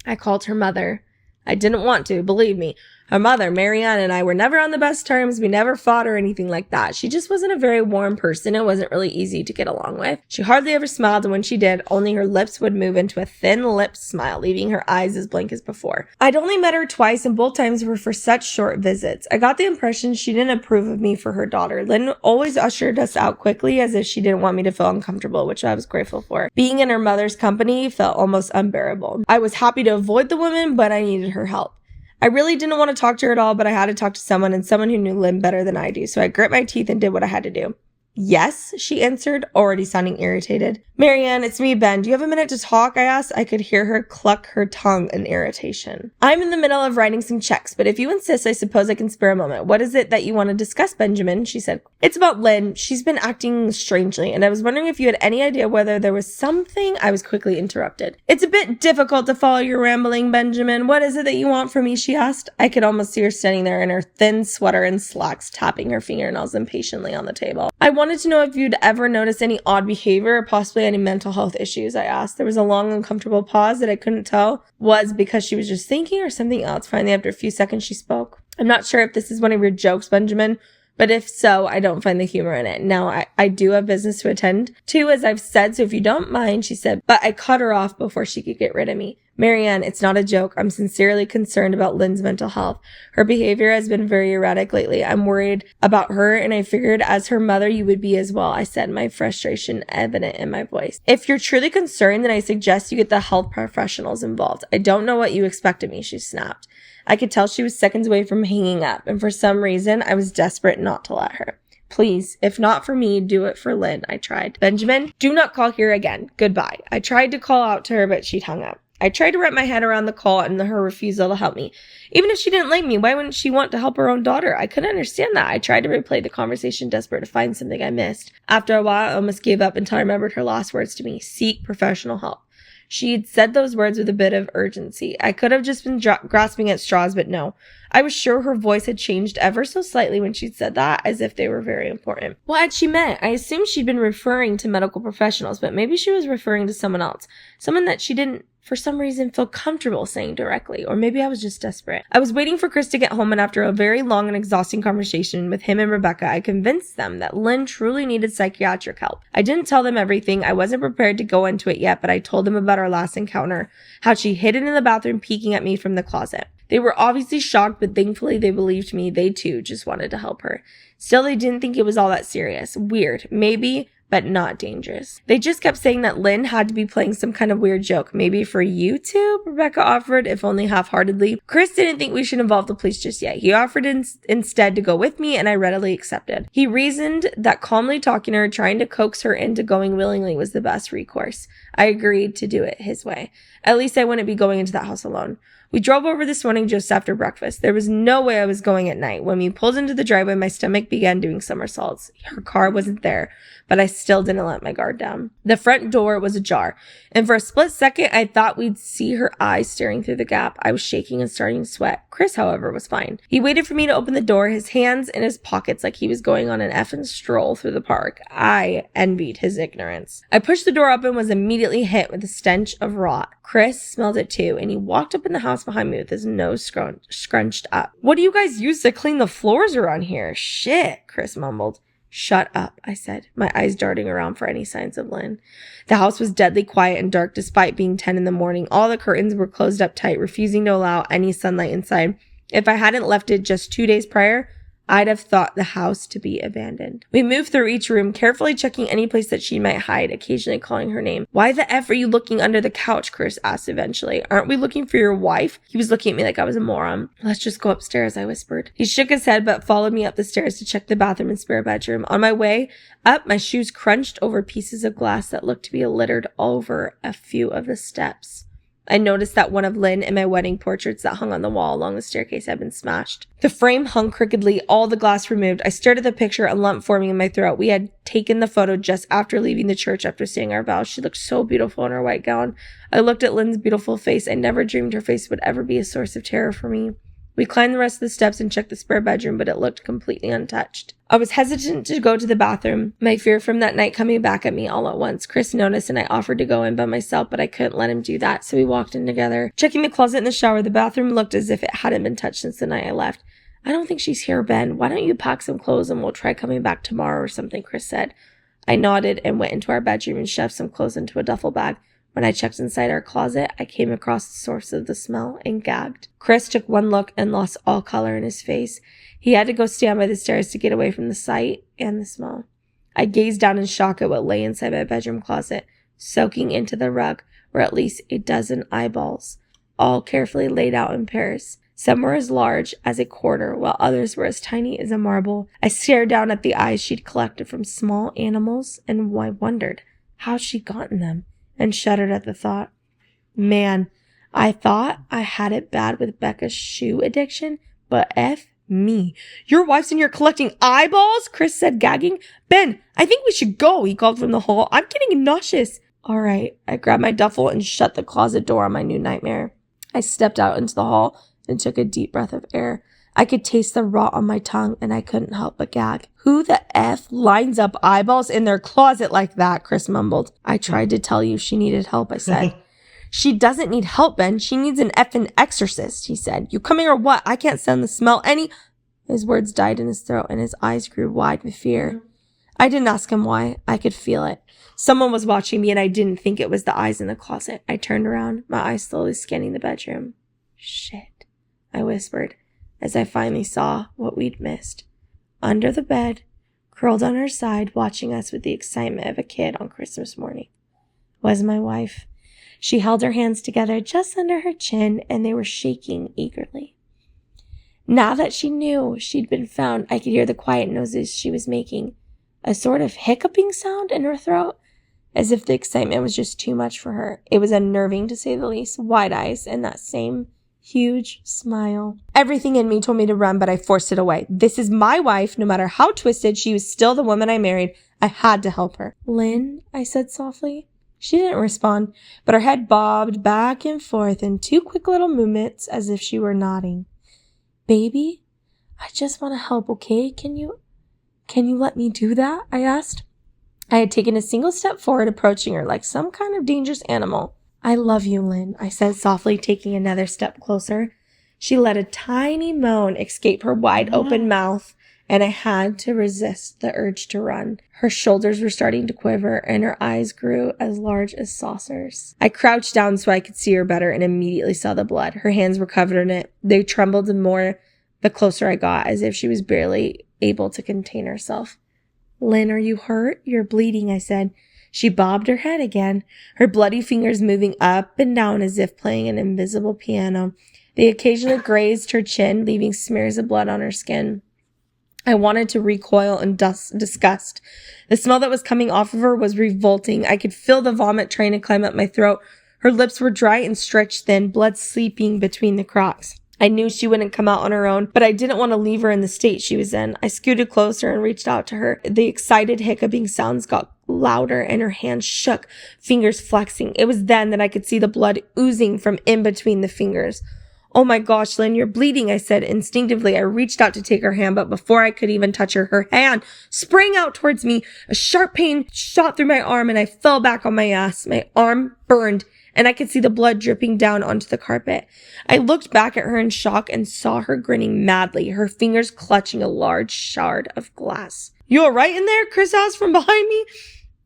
I called her mother. I didn't want to, believe me. Her mother, Marianne, and I were never on the best terms. We never fought or anything like that. She just wasn't a very warm person and wasn't really easy to get along with. She hardly ever smiled, and when she did, only her lips would move into a thin-lipped smile, leaving her eyes as blank as before. I'd only met her twice, and both times were for such short visits. I got the impression she didn't approve of me for her daughter. Lynn always ushered us out quickly, as if she didn't want me to feel uncomfortable, which I was grateful for. Being in her mother's company felt almost unbearable. I was happy to avoid the woman, but I needed her help. I really didn't want to talk to her at all, but I had to talk to someone, and someone who knew Lynn better than I do, so I grit my teeth and did what I had to do. Yes, she answered, already sounding irritated. Marianne, it's me, Ben. Do you have a minute to talk? I asked. I could hear her cluck her tongue in irritation. I'm in the middle of writing some checks, but if you insist, I suppose I can spare a moment. What is it that you want to discuss, Benjamin? She said. It's about Lynn. She's been acting strangely, and I was wondering if you had any idea whether there was something. I was quickly interrupted. It's a bit difficult to follow your rambling, Benjamin. What is it that you want from me? She asked. I could almost see her standing there in her thin sweater and slacks, tapping her fingernails impatiently on the table. I wanted to know if you'd ever noticed any odd behavior or possibly any mental health issues, I asked. There was a long, uncomfortable pause that I couldn't tell was because she was just thinking or something else. Finally, after a few seconds, she spoke. I'm not sure if this is one of your jokes, Benjamin, but if so, I don't find the humor in it. Now, I do have business to attend to, as I've said, so if you don't mind, she said, but I cut her off before she could get rid of me. Marianne, it's not a joke. I'm sincerely concerned about Lynn's mental health. Her behavior has been very erratic lately. I'm worried about her, and I figured as her mother, you would be as well, I said, my frustration evident in my voice. If you're truly concerned, then I suggest you get the health professionals involved. I don't know what you expect of me, she snapped. I could tell she was seconds away from hanging up, and for some reason, I was desperate not to let her. Please, if not for me, do it for Lynn, I tried. Benjamin, do not call here again. Goodbye. I tried to call out to her, but she'd hung up. I tried to wrap my head around the call and her refusal to help me. Even if she didn't like me, why wouldn't she want to help her own daughter? I couldn't understand that. I tried to replay the conversation, desperate to find something I missed. After a while, I almost gave up until I remembered her last words to me. Seek professional help. She had said those words with a bit of urgency. I could have just been grasping at straws, but no. I was sure her voice had changed ever so slightly when she'd said that, as if they were very important. What had she meant? I assumed she'd been referring to medical professionals, but maybe she was referring to someone else. Someone that she didn't, for some reason, feel comfortable saying directly. Or maybe I was just desperate. I was waiting for Chris to get home, and after a very long and exhausting conversation with him and Rebecca, I convinced them that Lynn truly needed psychiatric help. I didn't tell them everything. I wasn't prepared to go into it yet, but I told them about our last encounter, how she hid it in the bathroom peeking at me from the closet. They were obviously shocked, but thankfully they believed me. They too just wanted to help her. Still, they didn't think it was all that serious. Weird, maybe, but not dangerous. They just kept saying that Lynn had to be playing some kind of weird joke. Maybe for you two, Rebecca offered, if only half-heartedly. Chris didn't think we should involve the police just yet. He offered instead to go with me, and I readily accepted. He reasoned that calmly talking to her, trying to coax her into going willingly was the best recourse. I agreed to do it his way. At least I wouldn't be going into that house alone. We drove over this morning just after breakfast. There was no way I was going at night. When we pulled into the driveway, my stomach began doing somersaults. Her car wasn't there, but I still didn't let my guard down. The front door was ajar, and for a split second, I thought we'd see her eyes staring through the gap. I was shaking and starting to sweat. Chris, however, was fine. He waited for me to open the door, his hands in his pockets like he was going on an effing stroll through the park. I envied his ignorance. I pushed the door up and was immediately hit with the stench of rot. Chris smelled it too, and he walked up in the house behind me with his nose scrunched up. What do you guys use to clean the floors around here? Shit, Chris mumbled. Shut up, I said, my eyes darting around for any signs of Lynn. The house was deadly quiet and dark despite being 10 in the morning. All the curtains were closed up tight, refusing to allow any sunlight inside. If I hadn't left it just 2 days prior, I'd have thought the house to be abandoned. We moved through each room, carefully checking any place that she might hide, occasionally calling her name. Why the F are you looking under the couch? Chris asked eventually. Aren't we looking for your wife? He was looking at me like I was a moron. Let's just go upstairs, I whispered. He shook his head but followed me up the stairs to check the bathroom and spare bedroom. On my way up, my shoes crunched over pieces of glass that looked to be littered all over a few of the steps. I noticed that one of Lynn and my wedding portraits that hung on the wall along the staircase had been smashed. The frame hung crookedly, all the glass removed. I stared at the picture, a lump forming in my throat. We had taken the photo just after leaving the church after saying our vows. She looked so beautiful in her white gown. I looked at Lynn's beautiful face. I never dreamed her face would ever be a source of terror for me. We climbed the rest of the steps and checked the spare bedroom, but it looked completely untouched. I was hesitant to go to the bathroom, my fear from that night coming back at me all at once. Chris noticed and I offered to go in by myself, but I couldn't let him do that, so we walked in together. Checking the closet and the shower, the bathroom looked as if it hadn't been touched since the night I left. I don't think she's here, Ben. Why don't you pack some clothes and we'll try coming back tomorrow or something, Chris said. I nodded and went into our bedroom and shoved some clothes into a duffel bag. When I checked inside our closet, I came across the source of the smell and gagged. Chris took one look and lost all color in his face. He had to go stand by the stairs to get away from the sight and the smell. I gazed down in shock at what lay inside my bedroom closet. Soaking into the rug were at least a dozen eyeballs, all carefully laid out in pairs. Some were as large as a quarter, while others were as tiny as a marble. I stared down at the eyes she'd collected from small animals, and I wondered how she'd gotten them, and shuddered at the thought. Man, I thought I had it bad with Becca's shoe addiction, but F me. Your wife's in here collecting eyeballs? Chris said, gagging. Ben, I think we should go, he called from the hall. I'm getting nauseous. All right. I grabbed my duffel and shut the closet door on my new nightmare. I stepped out into the hall and took a deep breath of air. I could taste the rot on my tongue, and I couldn't help but gag. Who the F lines up eyeballs in their closet like that? Chris mumbled. I tried to tell you she needed help, I said. She doesn't need help, Ben. She needs an effing exorcist, he said. You coming or what? I can't stand the smell any... His words died in his throat, and his eyes grew wide with fear. I didn't ask him why. I could feel it. Someone was watching me and I didn't think it was the eyes in the closet. I turned around, my eyes slowly scanning the bedroom. Shit, I whispered as I finally saw what we'd missed. Under the bed, curled on her side, watching us with the excitement of a kid on Christmas morning, was my wife. She held her hands together just under her chin and they were shaking eagerly. Now that she knew she'd been found, I could hear the quiet noises she was making, a sort of hiccuping sound in her throat, as if the excitement was just too much for her. It was unnerving to say the least, wide eyes and that same huge smile. Everything in me told me to run, but I forced it away. This is my wife. No matter how twisted, she was still the woman I married. I had to help her. Lynn, I said softly. She didn't respond, but her head bobbed back and forth in 2 quick little movements as if she were nodding. Baby, I just want to help, okay? Can you let me do that? I asked. I had taken a single step forward, approaching her like some kind of dangerous animal. I love you, Lynn, I said softly, taking another step closer. She let a tiny moan escape her wide open mouth, and I had to resist the urge to run. Her shoulders were starting to quiver, and her eyes grew as large as saucers. I crouched down so I could see her better and immediately saw the blood. Her hands were covered in it. They trembled more the closer I got, as if she was barely able to contain herself. Lynn, are you hurt? You're bleeding, I said. She bobbed her head again, her bloody fingers moving up and down as if playing an invisible piano. They occasionally grazed her chin, leaving smears of blood on her skin. I wanted to recoil in disgust. The smell that was coming off of her was revolting. I could feel the vomit trying to climb up my throat. Her lips were dry and stretched thin, blood seeping between the cracks. I knew she wouldn't come out on her own, but I didn't want to leave her in the state she was in. I scooted closer and reached out to her. The excited hiccuping sounds got louder and her hands shook, fingers flexing. It was then that I could see the blood oozing from in between the fingers. Oh my gosh, Lynn, you're bleeding, I said. Instinctively, I reached out to take her hand, but before I could even touch her, her hand sprang out towards me. A sharp pain shot through my arm and I fell back on my ass. My arm burned and I could see the blood dripping down onto the carpet. I looked back at her in shock and saw her grinning madly, her fingers clutching a large shard of glass. You all right in there? Chris asked from behind me.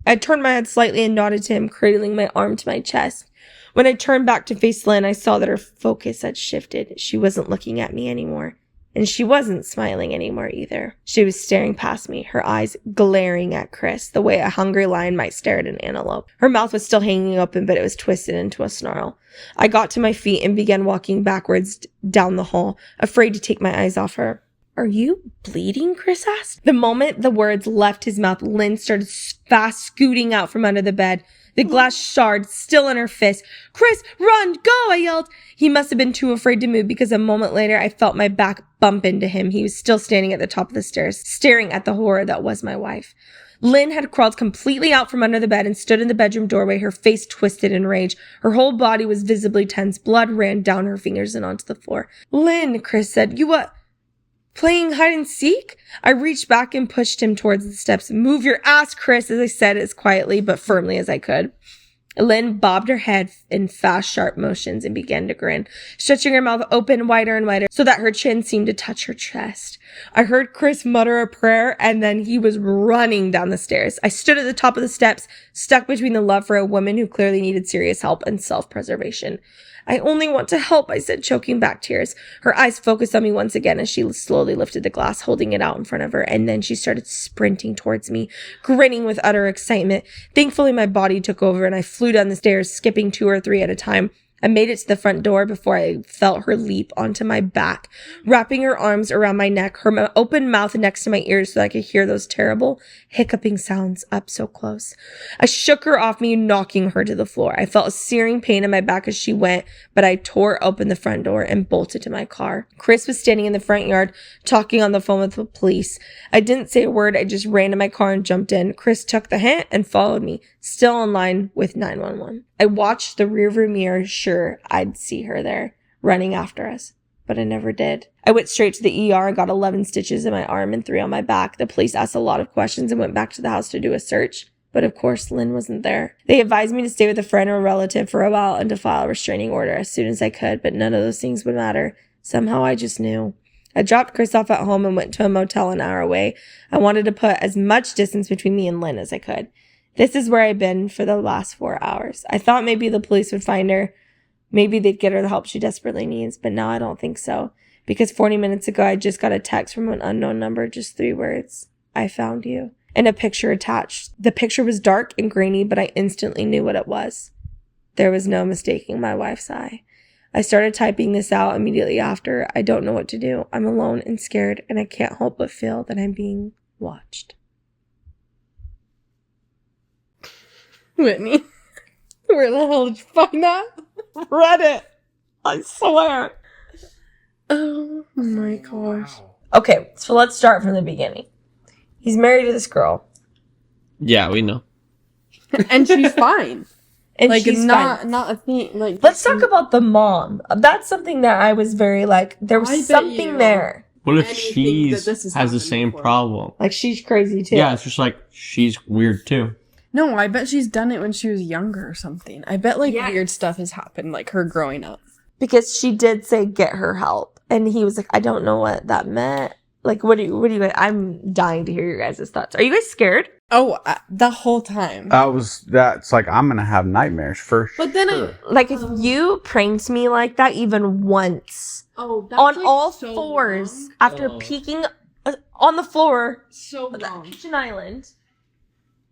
I turned my head slightly and nodded to him, cradling my arm to my chest. When I turned back to face Lynn, I saw that her focus had shifted. She wasn't looking at me anymore. And she wasn't smiling anymore either. She was staring past me, her eyes glaring at Chris, the way a hungry lion might stare at an antelope. Her mouth was still hanging open, but it was twisted into a snarl. I got to my feet and began walking backwards down the hall, afraid to take my eyes off her. Are you bleeding? Chris asked. The moment the words left his mouth, Lynn started fast scooting out from under the bed, the glass shard still in her fist. Chris, run, go, I yelled. He must have been too afraid to move because a moment later I felt my back bump into him. He was still standing at the top of the stairs, staring at the horror that was my wife. Lynn had crawled completely out from under the bed and stood in the bedroom doorway, her face twisted in rage. Her whole body was visibly tense. Blood ran down her fingers and onto the floor. Lynn, Chris said, you what? Playing hide and seek? I reached back and pushed him towards the steps. Move your ass, Chris, as I said as quietly but firmly as I could. Lynn bobbed her head in fast, sharp motions and began to grin, stretching her mouth open wider and wider so that her chin seemed to touch her chest. I heard Chris mutter a prayer and then he was running down the stairs. I stood at the top of the steps, stuck between the love for a woman who clearly needed serious help and self-preservation. I only want to help, I said, choking back tears. Her eyes focused on me once again as she slowly lifted the glass, holding it out in front of her, and then she started sprinting towards me, grinning with utter excitement. Thankfully, my body took over, and I flew down the stairs, skipping 2 or 3 at a time. I made it to the front door before I felt her leap onto my back, wrapping her arms around my neck, her open mouth next to my ears so that I could hear those terrible hiccuping sounds up so close. I shook her off me, knocking her to the floor. I felt a searing pain in my back as she went, but I tore open the front door and bolted to my car. Chris was standing in the front yard, talking on the phone with the police. I didn't say a word. I just ran to my car and jumped in. Chris took the hint and followed me, still in line with 911. I watched the rearview mirror, sure I'd see her there, running after us, but I never did. I went straight to the ER and got 11 stitches in my arm and 3 on my back. The police asked a lot of questions and went back to the house to do a search, but of course Lynn wasn't there. They advised me to stay with a friend or a relative for a while and to file a restraining order as soon as I could, but none of those things would matter. Somehow I just knew. I dropped Chris off at home and went to a motel an hour away. I wanted to put as much distance between me and Lynn as I could. This is where I've been for the last 4 hours. I thought maybe the police would find her. Maybe they'd get her the help she desperately needs, but now I don't think so. Because 40 minutes ago, I just got a text from an unknown number, just 3 words. I found you. And a picture attached. The picture was dark and grainy, but I instantly knew what it was. There was no mistaking my wife's eye. I started typing this out immediately after. I don't know what to do. I'm alone and scared, and I can't help but feel that I'm being watched. Whitney, where the hell did you find that? Reddit. I swear. Oh my gosh. Okay, so let's start from the beginning. He's married to this girl. Yeah, we know. And she's fine. And Like, she's not fine. a thing. Like, Let's talk about the mom. That's something that I was very like, there was I bet something you- there. What if Anything she that this has has the happened same before. problem? Like, she's crazy too. Yeah, it's just like she's weird too. No, I bet she's done it when she was younger or something. I bet like Yeah. weird stuff has happened, like her growing up. Because she did say get her help. And he was like, I don't know what that meant. Like, what do you guys, I'm dying to hear your guys' thoughts. Are you guys scared? Oh, the whole time. That's like, I'm going to have nightmares for sure. But then Like, if you pranked me like that even once, that's on like all so fours, wrong. after peeking on the floor So of that wrong. kitchen island,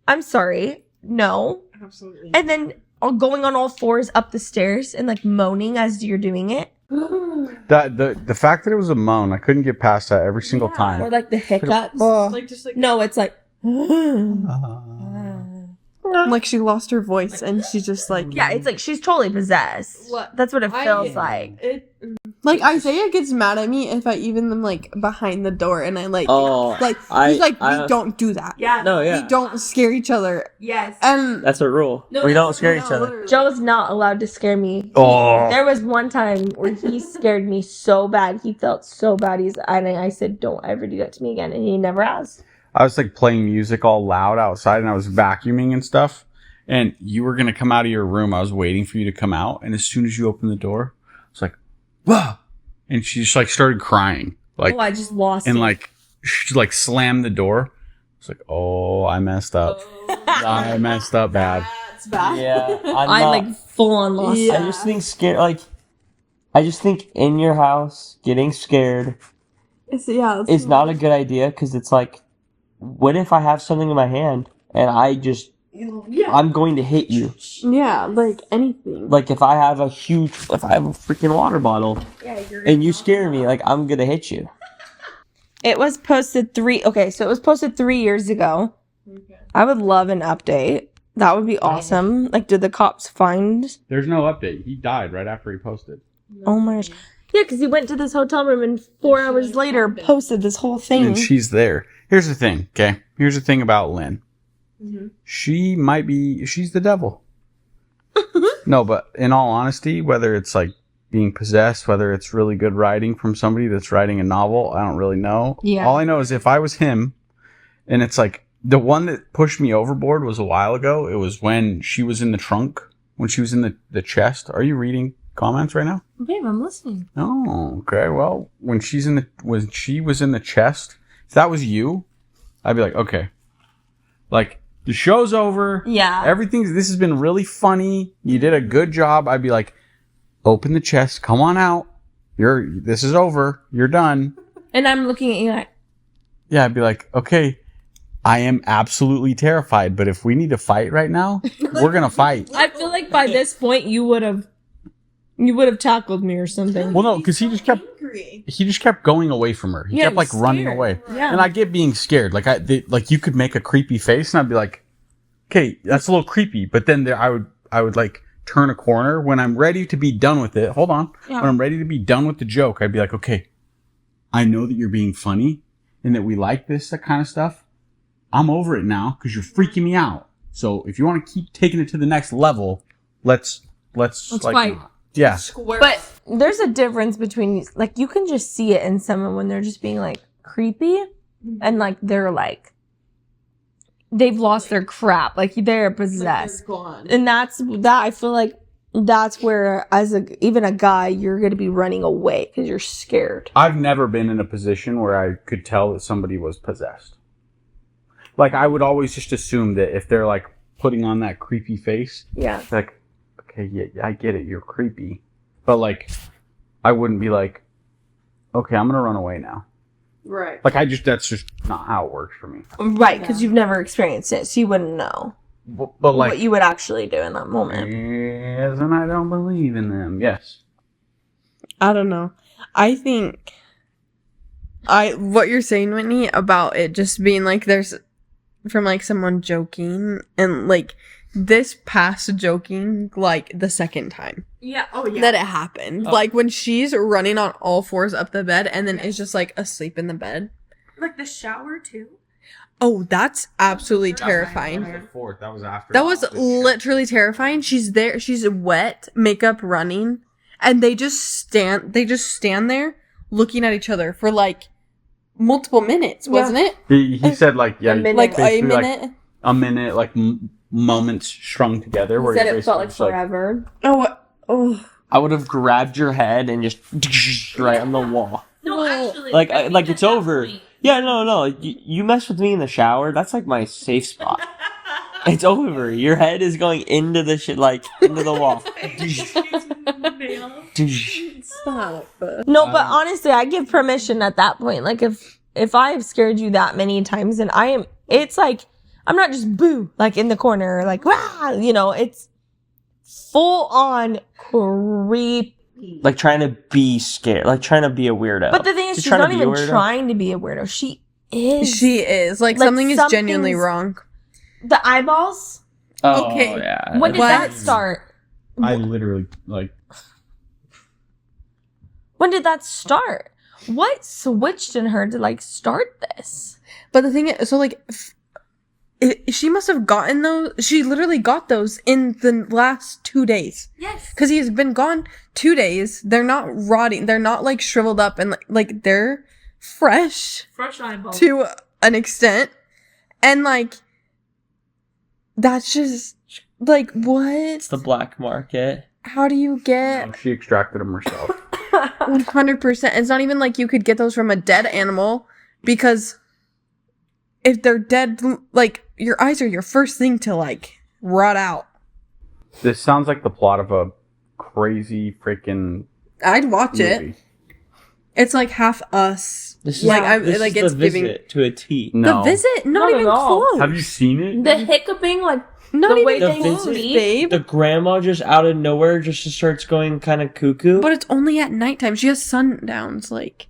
I'm sorry, no. Absolutely. And then going on all fours up the stairs and like moaning as you're doing it. The fact that it was a moan, I couldn't get past that every single Or time. like the hiccups. like just like No, it's like. like she lost her voice and she's just like Yeah, it's like she's totally possessed. What? That's what it feels like. Like Isaiah gets mad at me if I even am like behind the door and I like Oh, he's like we don't do that. Yeah. No, yeah. We don't scare each other. Yes. And That's a rule. No, We don't that's- scare no, each other. literally. Joe's not allowed to scare me. Oh. There was one time where he scared me so bad. He felt so bad. And I said, don't ever do that to me again. And he never has. I was like playing music all loud outside and I was vacuuming and stuff. And you were going to come out of your room. I was waiting for you to come out. And as soon as you opened the door, it's like, whoa. And she just like started crying. Like, Oh, I just lost and it. like, she like slammed the door. It's like, oh, I messed up. I messed up bad. That's bad. Yeah, I like full on lost Yeah. it. I just think scared. Like, I just think in your house getting scared It's is not a good idea because it's like, what if I have something in my hand and I'm going to hit you? Yeah, like anything. Like if I have a freaking water bottle and you scare me, like I'm gonna hit you. It was posted 3 years ago. Okay. I would love an update. That would be awesome. Like, did the cops find? There's no update. He died right after he posted. Oh my gosh. Yeah, because he went to this hotel room and 4 hours later posted this whole thing. And she's there. Here's the thing, okay? Here's the thing about Lynn. She's the devil. No, but in all honesty, whether it's like being possessed, whether it's really good writing from somebody that's writing a novel, I don't really know. Yeah. All I know is if I was him, and it's like the one that pushed me overboard was a while ago. It was when she was in the trunk, when she was in the chest. Are you reading comments right now? Babe, I'm listening. Oh, okay. Well, when she was in the chest, if that was you, I'd be like, okay. Like, the show's over. Yeah. This has been really funny. You did a good job. I'd be like, open the chest. Come on out. This is over. You're done. And I'm looking at you like, Yeah, I'd be like, okay, I am absolutely terrified, but if we need to fight right now, we're going to fight. I feel like by this point you would have tackled me or something. Well, no, because he just kept going away from her. He Yeah, kept like scared. running away. Yeah. And I get being scared. Like like you could make a creepy face, and I'd be like, okay, that's a little creepy. But then I would like turn a corner when I'm ready to be done with it. Hold on. Yeah. When I'm ready to be done with the joke, I'd be like, okay, I know that you're being funny and that we like that kind of stuff. I'm over it now because you're freaking me out. So if you want to keep taking it to the next level, let's like, fight. Yeah. But there's a difference between, like, you can just see it in someone when they're just being, like, creepy and, like, they're, like, they've lost their crap. Like, they're possessed. And I feel like that's where, even a guy, you're going to be running away because you're scared. I've never been in a position where I could tell that somebody was possessed. Like, I would always just assume that if they're, like, putting on that creepy face. Yeah. Like, okay, yeah, I get it, you're creepy. But, like, I wouldn't be like, okay, I'm gonna run away now. Right. Like, that's just not how it works for me. Right, because you've never experienced it, so you wouldn't know But like, what you would actually do in that moment. yes, and I don't believe in them. Yes. I don't know. I think what you're saying, Whitney, about it just being like there's from like someone joking and like this past joking like the second time Yeah. Oh, that it happened. Oh. Like when she's running on all fours up the bed and then is just like asleep in the bed. Like the shower, too? Oh, that's absolutely terrifying. That was after. That was literally terrifying. She's there, she's wet, makeup running, and they just stand there looking at each other for like multiple minutes, wasn't it? He said like, yeah, A minute. Like a basically, minute. a minute, like moments strung together. He Where said you're it felt like basically just, forever. Oh. I would have grabbed your head and just right on the wall. No, actually. Like it's over. Yeah, no. You mess with me in the shower. That's like my safe spot. It's over. Your head is going into the shit, like into the wall. Stop. No, but honestly, I give permission at that point. Like if I have scared you that many times, and it's like I'm not just boo like in the corner, like wow, it's full on creepy. Like trying to be scared, like trying to be a weirdo. But the thing is, Just she's trying to not be a even weirdo. trying to be a weirdo. She is. She is. Like something is genuinely something's- wrong. The eyeballs. Oh, Okay. yeah. When did What? that start? I literally like. When did that start? What switched in her to like start this? But the thing is, so like, she must have gotten those. She literally got those in the last 2 days. Yes. Because he's been gone 2 days. They're not rotting. They're not like shriveled up and like they're fresh Fresh eyeballs. to an extent. And like, that's just like, what? It's the black market. How do you get She extracted them herself. 100%? It's not even like you could get those from a dead animal because if they're dead, like your eyes are your first thing to like rot out. This sounds like the plot of a crazy freaking I'd watch it. movie. It's like half us. This is Like, this like, is it's the giving- visit to a T. No. The visit, not Not even at all. close. Have you seen it? The hiccuping, like Not the way even The they close, visit- speak. babe. The grandma just out of nowhere just starts going kind of cuckoo. But it's only at nighttime. She has sundowns. Like,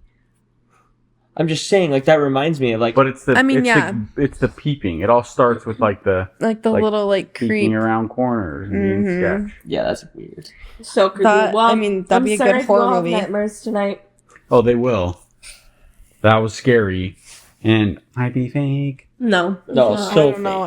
I'm just saying, like that reminds me of like. But it's the. I mean, it's yeah. it's the peeping. It all starts with like the the Like, little like peeking creep. around corners and being Mhm. sketch. yeah, that's weird. So creepy. That- well, I mean, that'd I'm be a sorry good if horror you all have movie. Nightmares tonight. Oh, they will. That was scary, and I'd be fake. No. No, It's I so don't know.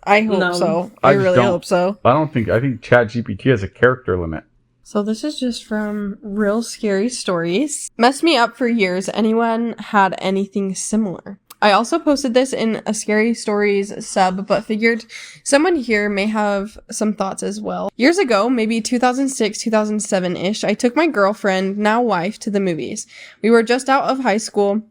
I hope No. so. I I just really don't. hope so. I think ChatGPT has a character limit. So this is just from Real Scary Stories. Messed me up for years. Anyone had anything similar? I also posted this in a Scary Stories sub, but figured someone here may have some thoughts as well. Years ago, maybe 2006, 2007-ish, I took my girlfriend, now wife, to the movies. We were just out of high school.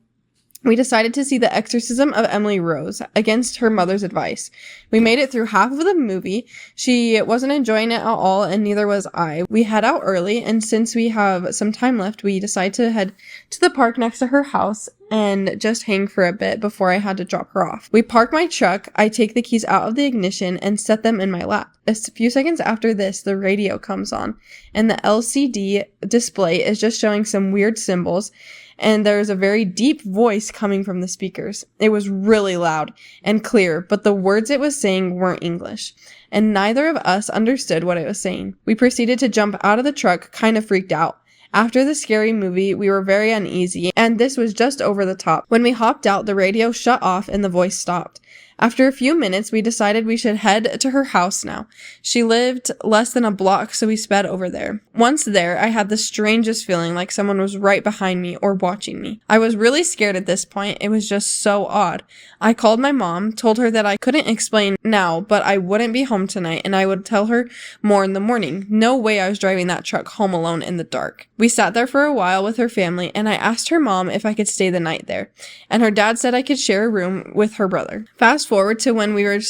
We decided to see The Exorcism of Emily Rose, against her mother's advice. We made it through half of the movie. She wasn't enjoying it at all, and neither was I. We head out early, and since we have some time left, we decide to head to the park next to her house and just hang for a bit before I had to drop her off. We park my truck, I take the keys out of the ignition and set them in my lap. A few seconds after this, the radio comes on, and the LCD display is just showing some weird symbols, and there's a very deep voice coming from the speakers. It was really loud and clear, but the words it was saying weren't English, and neither of us understood what it was saying. We proceeded to jump out of the truck, kind of freaked out. After the scary movie, we were very uneasy, and this was just over the top. When we hopped out, the radio shut off and the voice stopped. After a few minutes, we decided we should head to her house now. She lived less than a block, so we sped over there. Once there, I had the strangest feeling like someone was right behind me or watching me. I was really scared at this point. It was just so odd. I called my mom, told her that I couldn't explain now, but I wouldn't be home tonight and I would tell her more in the morning. No way I was driving that truck home alone in the dark. We sat there for a while with her family, and I asked her mom if I could stay the night there, and her dad said I could share a room with her brother. Fast forward to when we were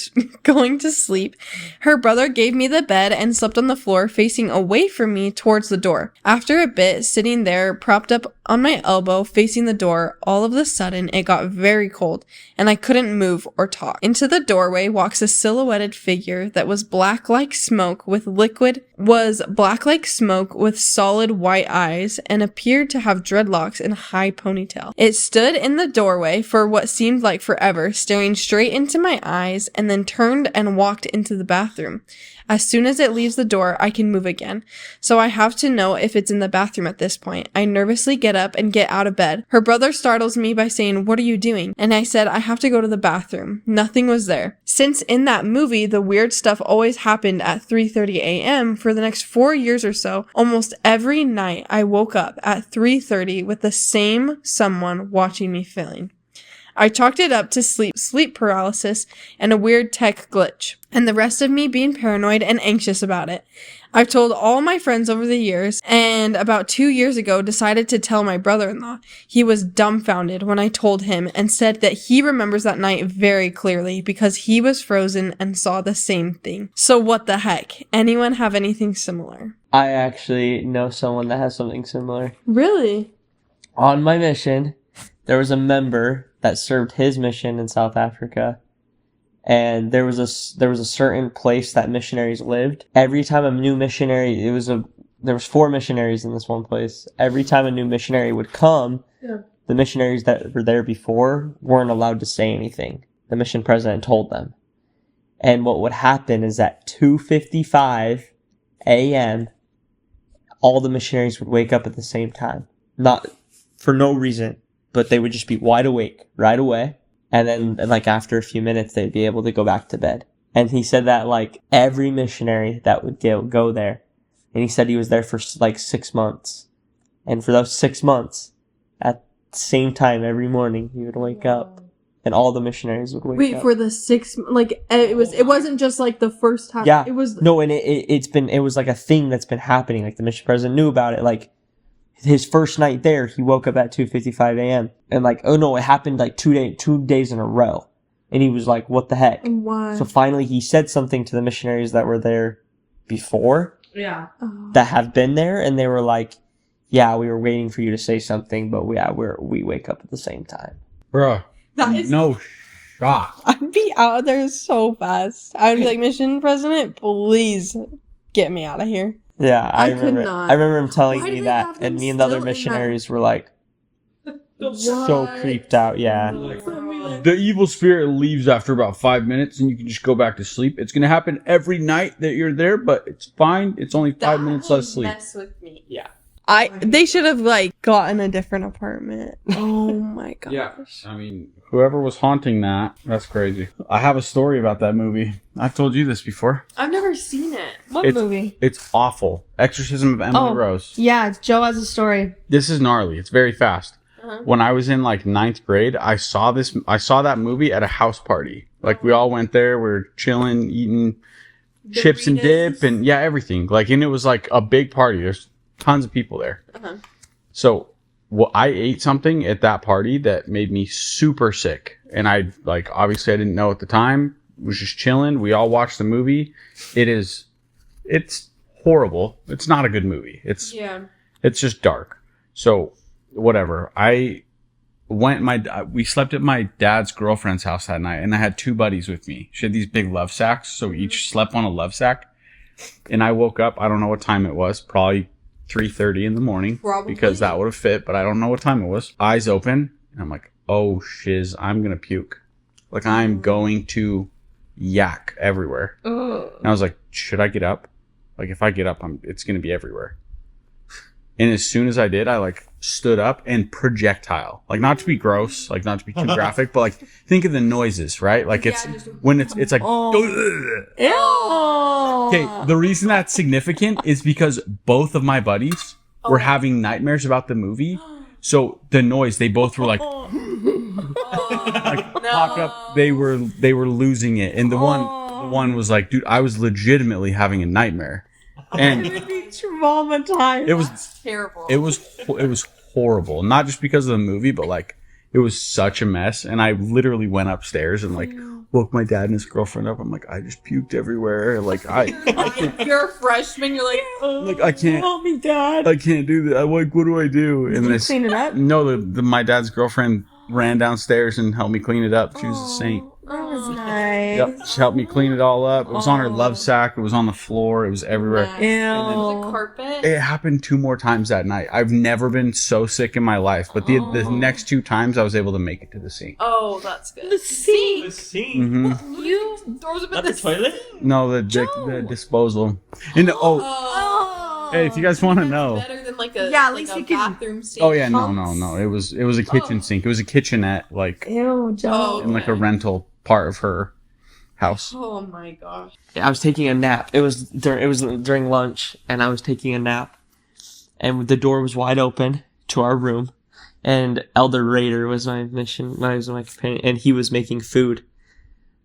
going to sleep. Her brother gave me the bed and slept on the floor facing away from me towards the door. After a bit, sitting there propped up on my elbow facing the door, all of a sudden it got very cold and I couldn't move or talk. Into the doorway walks a silhouetted figure that was black like smoke with solid white eyes and appeared to have dreadlocks and a high ponytail. It stood in the doorway for what seemed like forever, staring straight into my eyes, and then turned and walked into the bathroom. As soon as it leaves the door, I can move again. So I have to know if it's in the bathroom at this point. I nervously get up and get out of bed. Her brother startles me by saying, "What are you doing?" And I said, "I have to go to the bathroom." Nothing was there. Since in that movie, the weird stuff always happened at 3:30 a.m. for the next 4 years or so, almost every night I woke up at 3:30 with the same someone watching me failing. I chalked it up to sleep paralysis and a weird tech glitch, and the rest of me being paranoid and anxious about it. I've told all my friends over the years, and about 2 years ago decided to tell my brother-in-law. He was dumbfounded when I told him and said that he remembers that night very clearly because he was frozen and saw the same thing. So what the heck? Anyone have anything similar? I actually know someone that has something similar. Really? On my mission, there was a member that served his mission in South Africa, and there was a certain place that missionaries lived. Every time a new missionary, there was 4 missionaries in this one place. Every time a new missionary would come, the missionaries that were there before weren't allowed to say anything. The mission president told them. And what would happen is at 2:55 a.m., all the missionaries would wake up at the same time. Not for no reason, but they would just be wide awake right away. And then, like, after a few minutes, they'd be able to go back to bed. And he said that, like, every missionary that would go there, and he said he was there for, like, 6 months. And for those 6 months, at the same time every morning, he would wake up, and all the missionaries would wake up. For the 6, like, it wasn't just, like, the first time. Yeah. It was... No, and it was, like, a thing that's been happening. Like, the mission president knew about it, like, his first night there, he woke up at 2:55 a.m. And like, oh no, it happened like 2 days in a row. And he was like, what the heck? Why? So finally he said something to the missionaries that were there before. Yeah. That have been there. And they were like, yeah, we were waiting for you to say something, but we wake up at the same time. Bruh. That is... No shot. I'd be out of there so fast. I'd be like, mission president, please get me out of here. Yeah, I could remember. not. I remember him telling Why do me they that, have them and me and the other still in that? missionaries were like, so creeped out. Yeah, The evil spirit leaves after about 5 minutes and you can just go back to sleep. It's going to happen every night that you're there, but it's fine. It's only 5 minutes less sleep. Mess with me. Yeah. They should have, like, gotten a different apartment. Oh my gosh. Yeah. I mean, whoever was haunting that's crazy. I have a story about that movie. I've told you this before. I've never seen it. What movie? It's awful. Exorcism of Emily Rose. Yeah, Joe has a story. This is gnarly. It's very fast. When I was in like 9th grade, I saw that movie at a house party. Like, we all went there, we were chilling, eating chips and dip and everything. Like, and it was like a big party. There's tons of people there. So I ate something at that party that made me super sick. And obviously I didn't know at the time. Was just chilling. We all watched the movie. It's horrible. It's not a good movie. It's just dark. So whatever. We slept at my dad's girlfriend's house that night, and I had 2 buddies with me. She had these big love sacks, so we each slept on a love sack. And I woke up, I don't know what time it was, probably 3:30 in the morning. Probably. Because that would have fit, but I don't know what time it was. Eyes open, and I'm like, oh shiz, I'm gonna puke. Like, I'm going to yak everywhere. And I was like, should I get up? Like, if I get up, it's gonna be everywhere. And as soon as I did, I like stood up and projectile. Like, not to be gross, like not to be too graphic, but like, think of the noises, right? Like, it's when it's like, Ew. okay, the reason that's significant is because both of my buddies were having nightmares about the movie. So the noise, they both were like, popped up. They were losing it. And the one was like, dude, I was legitimately having a nightmare. And It would be traumatized. it was Terrible. It was horrible. Not just because of the movie, but like, it was such a mess. And I literally went upstairs and like woke my dad and his girlfriend up. I'm like, I just puked everywhere. Like I can't, You're a freshman. You're like, like I can't. Help me, Dad. I can't do that. I'm like, what do I do? And Did you clean it up? No, my dad's girlfriend ran downstairs and helped me clean it up. She was a saint. That was nice. Yep, she helped me clean it all up. It was on her love sack. It was on the floor. It was everywhere. nice. Ew. Was it carpet? It happened 2 more times that night. I've never been so sick in my life, but the next 2 times I was able to make it to the sink. Oh, that's good. The sink. The sink. hmm You throws up Not in the toilet? No, the disposal. And hey, if you guys want to know. Better than like a at least you can- bathroom sink. Oh yeah, no. It was a kitchen sink. It was a kitchenette, like Ew, Joe. in like a rental part of her house. Oh my gosh. I was taking a nap. It was during lunch, and I was taking a nap, and the door was wide open to our room, and Elder Raider was my my companion, and he was making food,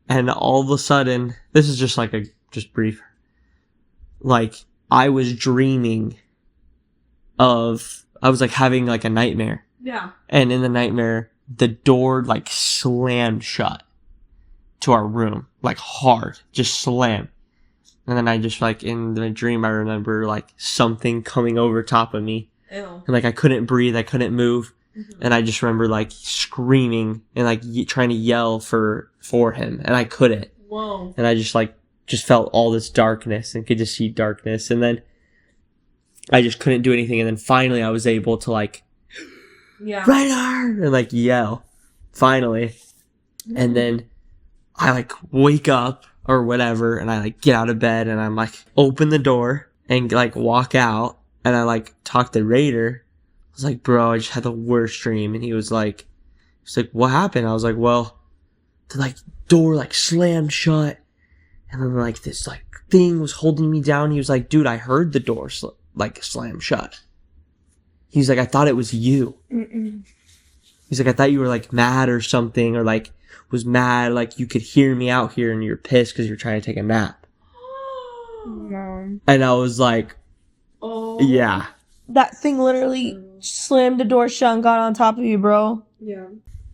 and all of a sudden, this is just brief, like I was dreaming of, I was like having like a nightmare, Yeah. and in the nightmare, the door like slammed shut to our room, like hard, just slam. And then I just like in the dream, I remember like something coming over top of me, Ew. and like I couldn't breathe, I couldn't move, and I just remember like screaming and like trying to yell for him, and I couldn't, Whoa. and I just felt all this darkness and could just see darkness, and then I just couldn't do anything, and then finally I was able to like Yeah. Reinhard and like yell, finally, and then I like wake up or whatever, and I like get out of bed, and I'm like open the door and like walk out, and I like talk to Raider. I was like, bro, I just had the worst dream, and he's like, what happened? I was like, well, the like door like slammed shut, and then like this like thing was holding me down. He was like, dude, I heard the door slam shut. He's like, I thought it was you. He's like, I thought you were like mad or something, or like was mad, like you could hear me out here and you're pissed because you're trying to take a nap. No. And I was like, Oh. yeah. That thing literally slammed the door shut and got on top of you, bro. Yeah.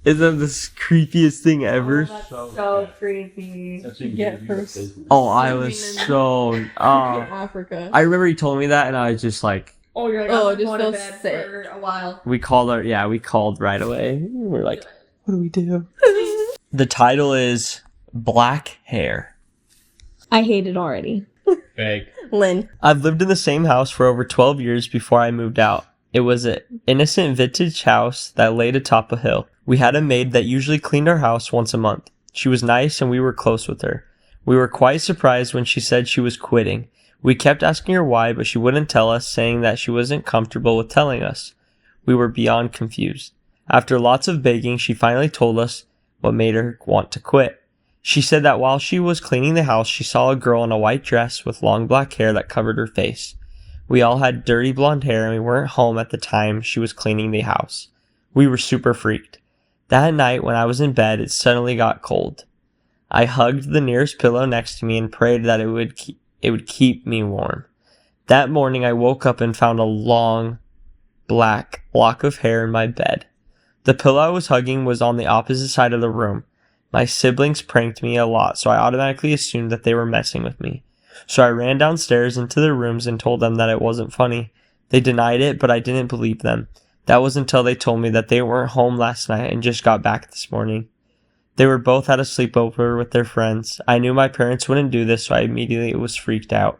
Isn't that the creepiest thing ever? So creepy. Get first. Oh, I was so... Africa. I remember he told me that, and I was just like... Oh, you're like, Oh, I'm it just going to feels bed sick. for a while. We called right away. We were like, what do we do? The title is Black Hair. I hate it already. Fake. Lynn. I've lived in the same house for over 12 years before I moved out. It was an innocent vintage house that laid atop a hill. We had a maid that usually cleaned our house once a month. She was nice and we were close with her. We were quite surprised when she said she was quitting. We kept asking her why, but she wouldn't tell us, saying that she wasn't comfortable with telling us. We were beyond confused. After lots of begging, she finally told us what made her want to quit. She said that while she was cleaning the house, she saw a girl in a white dress with long black hair that covered her face. We all had dirty blonde hair and we weren't home at the time she was cleaning the house. We were super freaked. That night when I was in bed, it suddenly got cold. I hugged the nearest pillow next to me and prayed that it would keep me warm. That morning I woke up and found a long black lock of hair in my bed. The pillow I was hugging was on the opposite side of the room. My siblings pranked me a lot, so I automatically assumed that they were messing with me. So I ran downstairs into their rooms and told them that it wasn't funny. They denied it, but I didn't believe them. That was until they told me that they weren't home last night and just got back this morning. They were both at a sleepover with their friends. I knew my parents wouldn't do this, so I immediately was freaked out.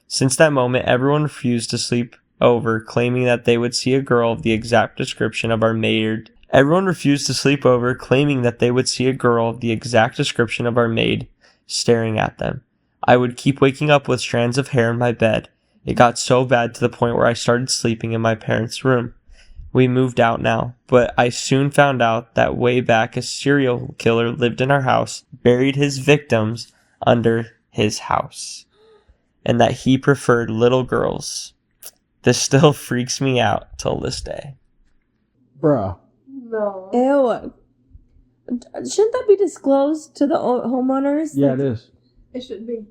Since that moment, everyone refused to sleep over, claiming that they would see a girl of the exact description of our maid. Everyone refused to sleep over, claiming that they would see a girl of the exact description of our maid staring at them. I would keep waking up with strands of hair in my bed. It got so bad to the point where I started sleeping in my parents' room. We moved out now, but I soon found out that way back a serial killer lived in our house, buried his victims under his house, and that he preferred little girls. This still freaks me out till this day. Bruh. No. Ew. Shouldn't that be disclosed to the homeowners? Yeah, it is. It should be.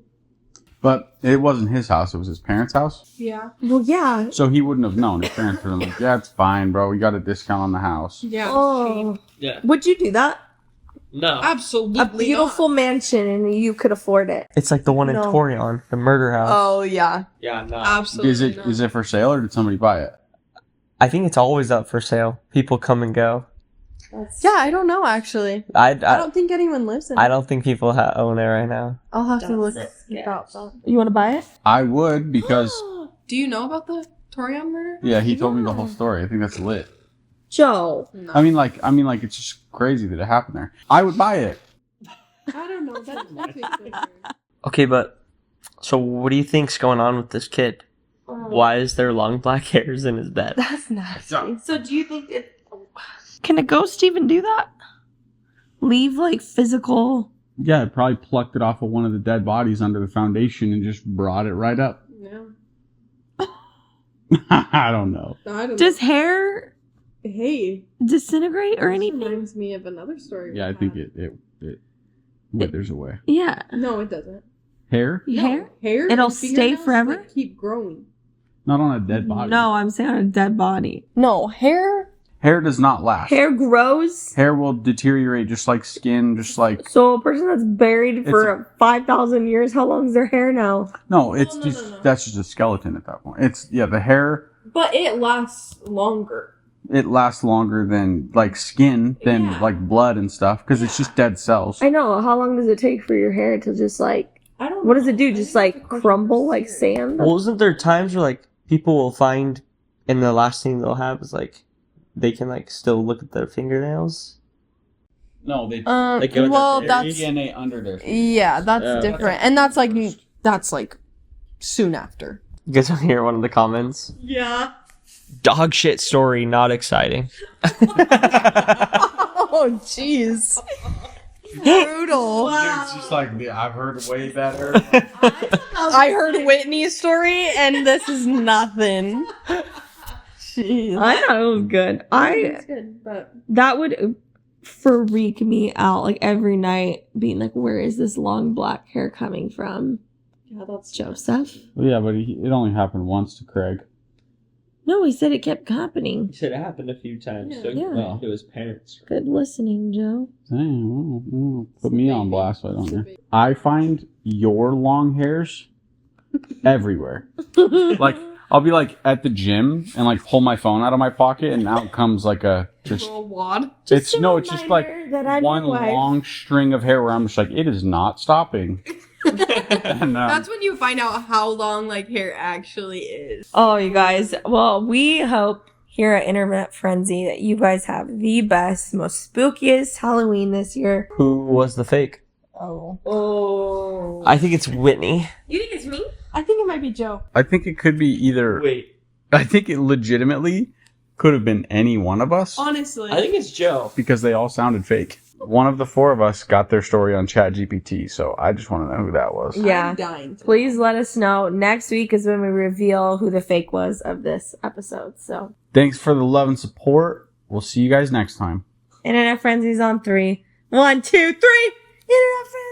But it wasn't his house. It was his parents' house. Yeah. Well, yeah. So he wouldn't have known. His parents would have been like, yeah, it's fine, bro. We got a discount on the house. Yeah. Oh. Yeah. Would you do that? No. Absolutely A beautiful mansion and you could afford it. It's like the one in No. Torion, the murder house. Oh yeah, Yeah, no. absolutely. Is it for sale or did somebody buy it? I think it's always up for sale. People come and go. Yeah, I don't know actually. I I don't think anyone lives in it. I don't think people own it right now. I'll have to look Yes. about that. You want to buy it? I would because Do you know about the Torian murder? yeah, he told me the whole story. I think that's lit. Joe. No. I mean, like it's just crazy that it happened there. I would buy it. I don't know. That's Okay, but so what do you think's going on with this kid? Why is there long black hairs in his bed? That's nasty. So do you think it... Can a ghost even do that? Leave, like, physical... Yeah, I probably plucked it off of one of the dead bodies under the foundation and just brought it right up. Yeah. I don't know. I don't Does hair Hey, disintegrate or this anything? reminds me of another story. Yeah, I think it withers away. Yeah. No, it doesn't. Hair? Hair? Hair. It'll and stay fingernails, forever? like, keep growing. Not on a dead body. No, I'm saying on a dead body. No, hair. Hair does not last. Hair grows. Hair will deteriorate just like skin, just like... So a person that's buried for 5,000 years, how long is their hair now? No, it's No, just... no. That's just a skeleton at that point. It's... Yeah, the hair, But it lasts longer. it lasts longer than, like, skin, than, Yeah. like, blood and stuff, because it's just dead cells. I know. How long does it take for your hair to just like... I don't. What does it do? I Just think like that's a question crumble for like Siri. sand? Well, isn't there times where like people will find, and the last thing they'll have is like they can like still look at their fingernails? No, they... Like, go to Well, their that's DNA under there. yeah, that's Yeah. different, and that's like soon after. You guys want to hear one of the comments? Yeah. Dog shit story, not exciting. Oh, jeez. Brutal. It's just like, I've heard way better. I heard Whitney's story, and this is nothing. Jeez. I thought it was good. It's good, but That would freak me out. Like every night, being like, "Where is this long black hair coming from?" yeah, that's Joseph. Well, yeah, but it only happened once to Craig. No, he said it kept happening. He said it happened a few times. Yeah. So he Yeah. went to his parents. Good listening, Joe. Dang, put me on blast, why don't you? I find your long hairs everywhere. Like, I'll be like at the gym and like pull my phone out of my pocket and out comes like a just little wad. it's no, it's just like that I'm one your wife. long string of hair where I'm just like, it is not stopping. And, That's when you find out how long like hair actually is. Oh, you guys. Well, we hope here at Internet Frenzy that you guys have the best, most spookiest Halloween this year. Who was the fake? Oh. I think it's Whitney. You think it's me? I think it might be Joe. I think it could be either. Wait, I think it legitimately could have been any one of us Honestly. I think it's Joe. because they all sounded fake. One of the four of us got their story on ChatGPT, so I just want to know who that was. Yeah. I'm dying. to Please let us know. Next week is when we reveal who the fake was of this episode. So, Thanks for the love and support. We'll see you guys next time. Internet Frenzy's on 3. 1, 2, 3. Internet Frenzy.